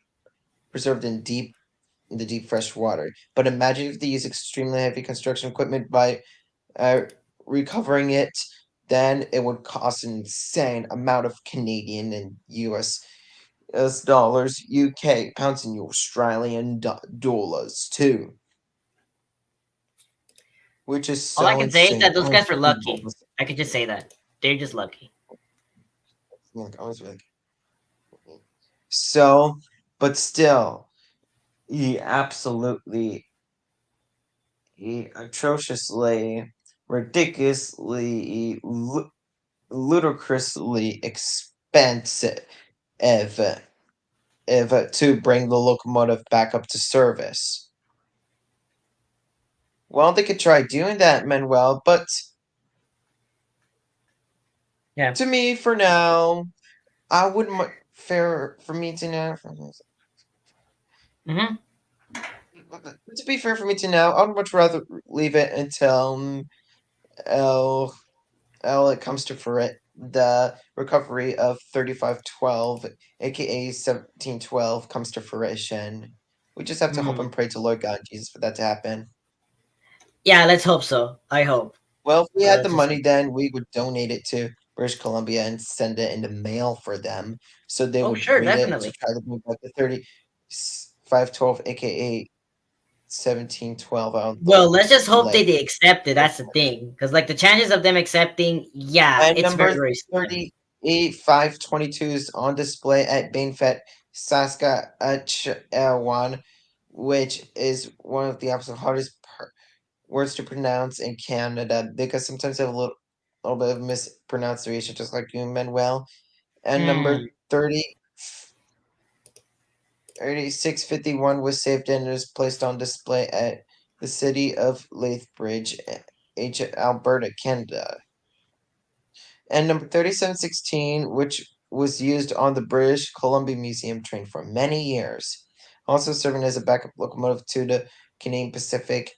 preserved in the deep fresh water. But imagine if they use extremely heavy construction equipment by uh, recovering it, then it would cost an insane amount of Canadian and US dollars, UK pounds, and Australian dollars too, which is All I so can say is insane. that those guys were lucky. Almost, I could just say that they're just lucky. like, so, but still, he atrociously, ridiculously, ludicrously expensive if to bring the locomotive back up to service. Well, they could try doing that, Manuel, but Yeah. to me, for now, I wouldn't fair for me to know. Mm-hmm. To be fair for me to know, I'd much rather leave it until L it comes to for it the recovery of 3512, aka 1712, comes to fruition. We just have to hope Mm. and pray to Lord God and Jesus for that to happen. Yeah, let's hope so. I hope. Well, if we had the Let's just money, then we would donate it to British Columbia and send it in the mail for them, so they Oh, would sure, read it to definitely. try to bring back the 3512, aka 1712 out of the Well, let's just hope lake. they accept it. That's the thing, because like the chances of them accepting, yeah, And it's very number very slim. 38522 is on display at Bainfet Saskatchewan, which is one of the absolute hardest words to pronounce in Canada because sometimes they have little bit of mispronunciation, just like you, Manuel. And Hmm. number 3651 was saved and is placed on display at the city of Lethbridge, Alberta, Canada. And number 3716, which was used on the British Columbia Museum train for many years, also serving as a backup locomotive to the Canadian Pacific,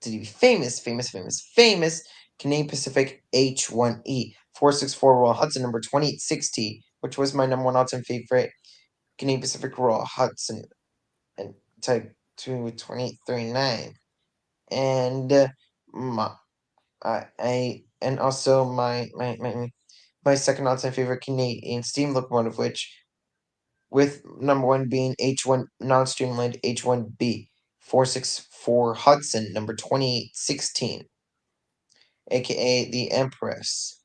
to the famous Canadian Pacific H1E 464 Royal Hudson number 2860, which was my number one all-time favorite Canadian Pacific Royal Hudson and type 2 with 2839. And my I and also my second all-time favorite Canadian steam locomotive, which with number one being H1 non-streamlined H1B 464 Hudson number 2816, aka the Empress.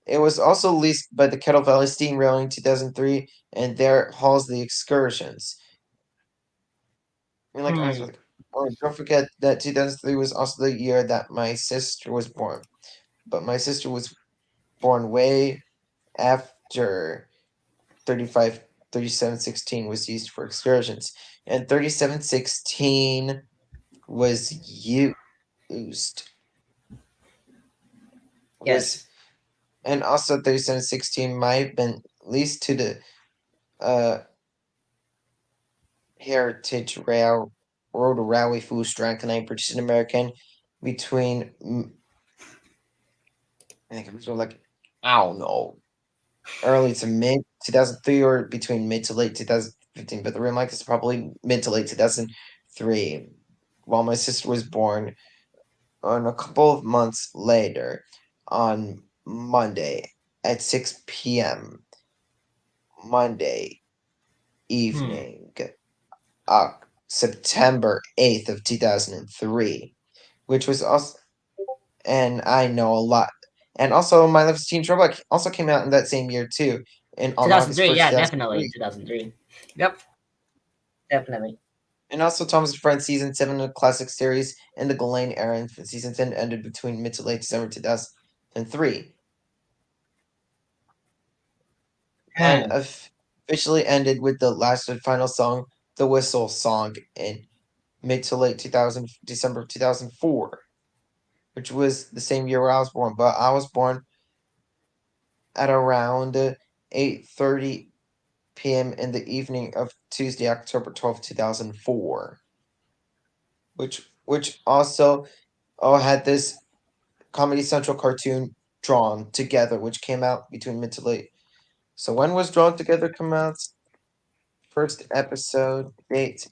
It was also leased by the Kettle Valley Steam Railway in 2003, and there hauls the excursions. I mean, like, I was Hmm. like, oh, don't forget that 2003 was also the year that my sister was born. But my sister was born way after 3716 was used for excursions, and 3716 was used Yes. was and also 3716 might have been leased to the uh Heritage Rail Road Railway Food Strike and British and American between I think it was like I don't know early to mid 2003 or between mid to late 2015, but the rim like is probably mid to late 2003. While my sister was born on a couple of months later on Monday at 6 p.m. Monday Hmm. evening, September 8th of 2003, which was also, and I know a lot. And also, My Life as a Teen Trouble also came out in that same year too, on August 2003. 1st, Yeah, definitely 2003. 2003. Yep, definitely. And also, Thomas and Friends season 7 of the classic series in the Ghislaine era, and season 10 ended between mid to late December 2003, and Hmm. officially ended with the last and final song, The Whistle Song, in mid to late 2000, December 2004, which was the same year where I was born. But I was born at around 8:30 p.m. in the evening of Tuesday, October 12th, 2004, which also had this Comedy Central cartoon Drawn Together, which came out between mid to late. So when was Drawn Together come out? First episode date.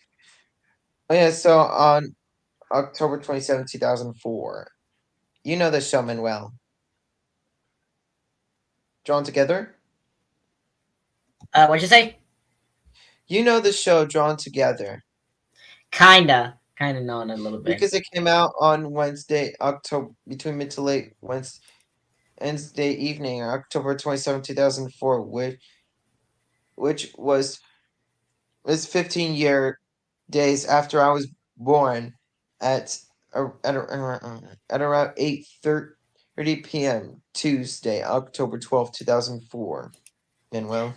Oh yeah, so on October 27th, 2004. You know the show, Manuel. Drawn Together? What'd you say? You know the show Drawn Together. Kinda known a little bit. Because it came out on Wednesday, October between mid to late Wednesday evening, October 27th, 2004, which was 15 days after I was born at at around 8:30 p.m. Tuesday, October 12th, 2004. Manuel.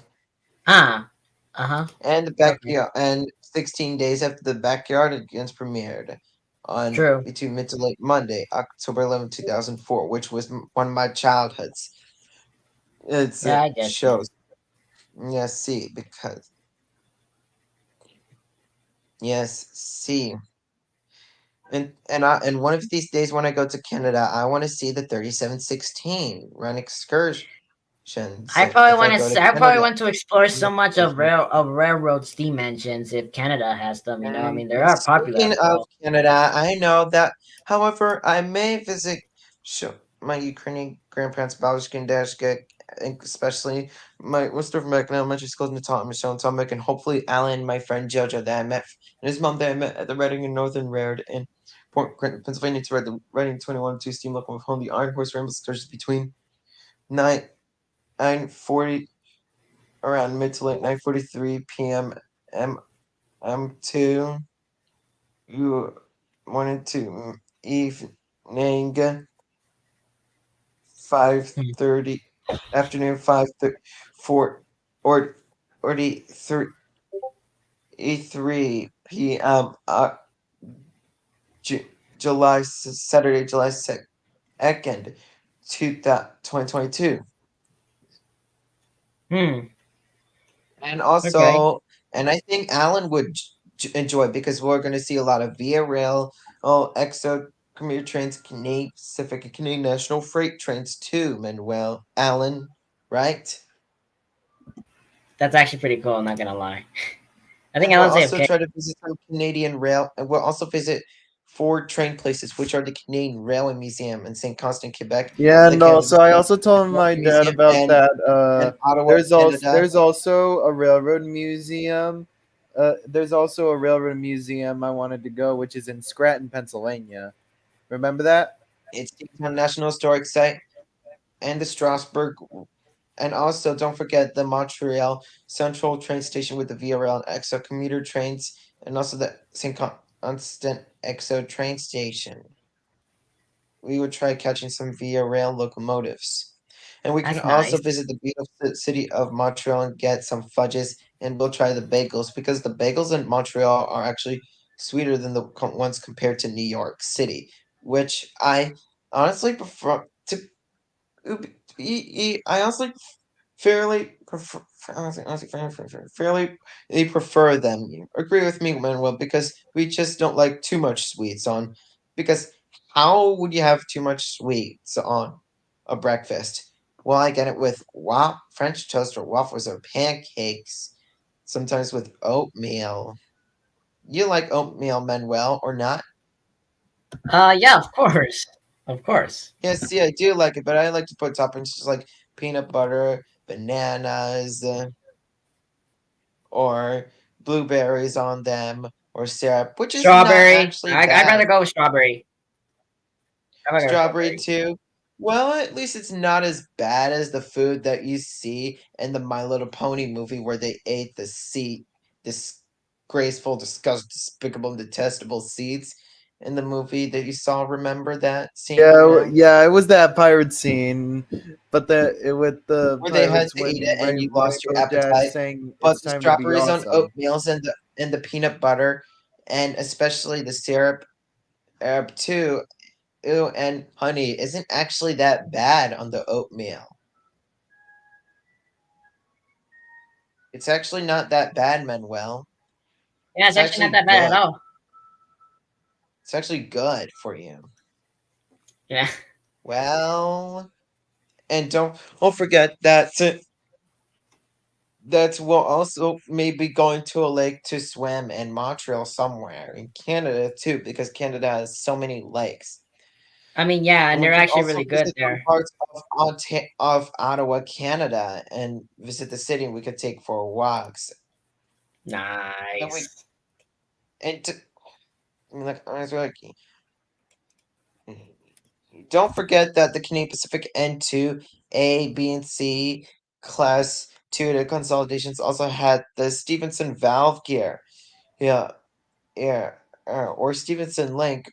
Ah. Uh-huh. And the Okay. backyard, and 16 days after the Backyard Against premiered on True. between mid to late Monday, October 2004, which was one of my childhoods. It's Yeah, I get you. shows. Yes, see, because yes, see. And one of these days when I go to Canada, I want to see the 3716 run excursions. I probably If I want go to to. I probably Canada, want to explore so next much of vacation. railroad steam engines if Canada has them. I And mean, they are popular speaking as of well. Canada, I know that, however, I may visit my Ukrainian grandparents, Babushkin Dashka, especially my most of American elementary schools, Natal, Michelle, and Tomek, and hopefully Alan, my friend Jojo, that I met, and his mom that I met at the Reading and Northern Railroad in Port Clinton, Pennsylvania, to ride the Reading 21-2 steam locomotive home, the Iron Horse Ramble excursions between 9 9:40 around mid to late 9:43 p.m. M2. You wanted to evening Hmm. 5:30 afternoon 5:30 4 or the 3 July Saturday July 2nd 2022. Hmm. And Okay. also, and I think Alan would enjoy it because we're going to see a lot of Via Rail, Exo commuter trains, Canadian Pacific, and Canadian National Freight trains too, Manuel. Alan, right? That's actually pretty cool. I'm not gonna lie. I think And we'll Alan's also AFK. try to visit some Canadian rail, and we'll also visit four train places, which are the Canadian Railway Museum in St. Constant, Quebec, Yeah, the and Canada also I Pacific also told my Railway dad Museum, about that. and Ottawa, Canada. There's also a railroad museum. There's also a railroad museum I wanted to go, which is in Scranton, Pennsylvania. Remember that? It's the National Historic Site, and the Strasbourg. And also, don't forget the Montreal Central train station with the Via Rail and Exo commuter trains, and also the St. Constant Exo train station. We would try catching some Via Rail locomotives. And we can That's also nice. visit the beautiful city of Montreal and get some fudges, and we'll try the bagels because the bagels in Montreal are actually sweeter than the ones compared to New York City, which I honestly prefer to I honestly fairly prefer honestly, fairly prefer them. You agree with me, Manuel, because we just don't like too much sweets on. Because how would you have too much sweets on a breakfast? Well, I get it with French toast or waffles or pancakes, sometimes with oatmeal. You like oatmeal, Manuel, or not? Yeah, of course, of course. Yeah, see, I do like it, but I like to put toppings just like peanut butter, bananas, or blueberries on them, or syrup, which is not Strawberry. actually I'd bad. rather go with strawberry. I'd rather go with Strawberry strawberry. too. Well, at least it's not as bad as the food that you see in the My Little Pony movie where they ate the disgraceful, disgusting, despicable, detestable seeds in the movie that you saw. Remember that scene, Yeah, Manuel? yeah, it was that pirate scene, but with the Where they had pirates to eat it when and you lost your Rainbow Dash appetite. saying But it's the time to be strawberries on awesome. oatmeals and the peanut butter and especially the syrup too, ew, and honey isn't actually that bad on the oatmeal. It's actually not that bad, Manuel. Yeah, it's It's actually not actually that bad at good. all. It's actually good for you. Yeah. Well, and don't forget that we'll also maybe going to a lake to swim in Montreal somewhere in Canada too, because Canada has so many lakes. I mean, yeah, and And we they're can actually also really good visit some there. parts of Ottawa, Canada, and visit the city. We could take for walks. Then we Nice. and to, I mean, like, I was like, don't forget that the Canadian Pacific N2, A, B, and C class 2 to consolidations also had the Stevenson valve gear. Yeah, yeah, or Stevenson link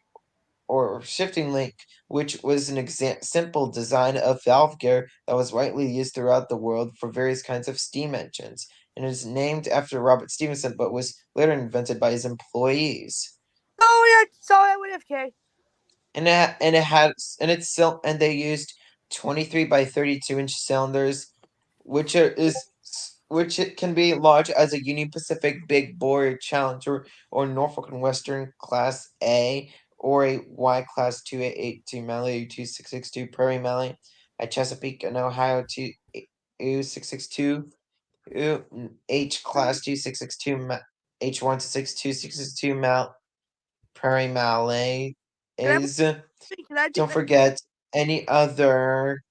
or shifting link, which was an simple design of valve gear that was widely used throughout the world for various kinds of steam engines, and is named after Robert Stevenson, but was later invented by his employees. Oh yeah, sorry, I would have K. And it had and they used 23 by 32-inch cylinders, which it can be large as a Union Pacific Big Bore Challenger or Norfolk and Western Class A or a Y Class 2882 Mally 2662 Prairie Mally, a Chesapeake and Ohio 2662 H Class 2662 H1 662 Mal Prairie Malay Can I is. can I do Don't forget any other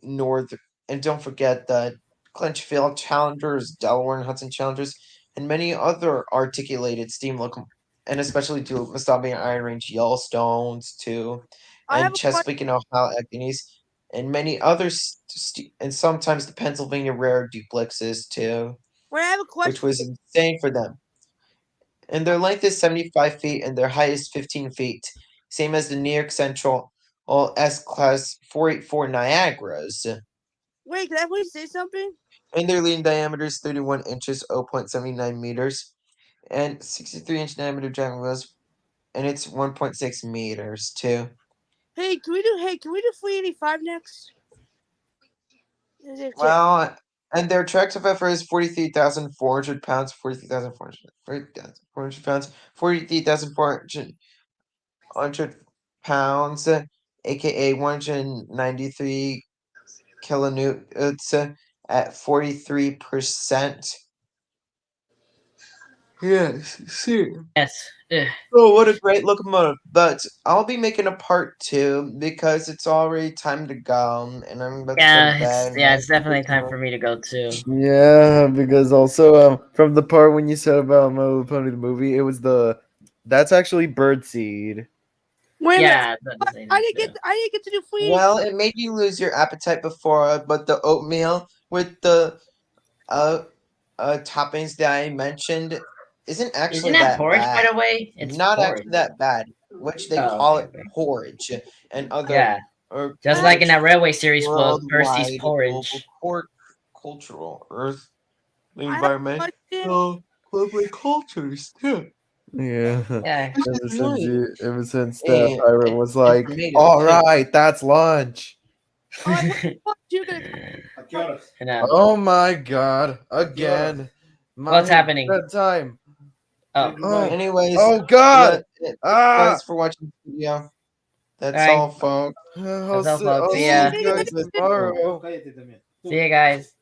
north, and don't forget the Clinchfield Challengers, Delaware and Hudson Challengers, and many other articulated steam locomotives, and especially to Mustabi and Iron Range Yellowstones too, I have and a question. Chesapeake and Ohio Agnes, and many others, and sometimes the Pennsylvania Rare duplexes too, Wait, I have a which question. was insane for them. And their length is 75 feet and their height is 15 feet, same as the New York Central S Class 484 Niagaras. Wait, can I please say something? And their leading diameter is 31 inches, 0.79 meters, and 63-inch diameter driving wheels, and it's 1.6 meters too. Hey, can we do 385 next? Is it okay? Well, and their tractive effort is 43,400 pounds, 43,400 pounds, 43,400 pounds, aka 193 kilonewtons at 43%. Yes, see. Yes. Ugh. Oh, what a great locomotive. But I'll be making a part two because it's already time to go and I'm about to go to bed and I have It's to definitely wake time up. for me to go too. Yeah, because also from the part when you said about My Little Pony the movie, it was that's actually birdseed. Wait a minute. Yeah, the same thing too. I didn't get to do 385. Well, it made you lose your appetite before, but the oatmeal with the uh toppings that I mentioned isn't Isn't actually that that porridge, by bad. the way? It's Not porridge. actually that bad, which they Oh, call okay, it okay. porridge and other Yeah. or Just like in that railway series book, Percy's worldwide Porridge. global cultural, earth, I have a environment, question. global cultures too. Yeah. Yeah. Ever since that And pirate was like, informative all too. right, that's lunch. All right, what the fuck you gonna I know. Oh my god. Again. What's happening? Bedtime. Oh, Oh, Anyways, oh god. thank you Ah. guys for watching the video. That's Alright. all, folks. I'll all, see, folks. I'll See see ya. you guys tomorrow. see you guys.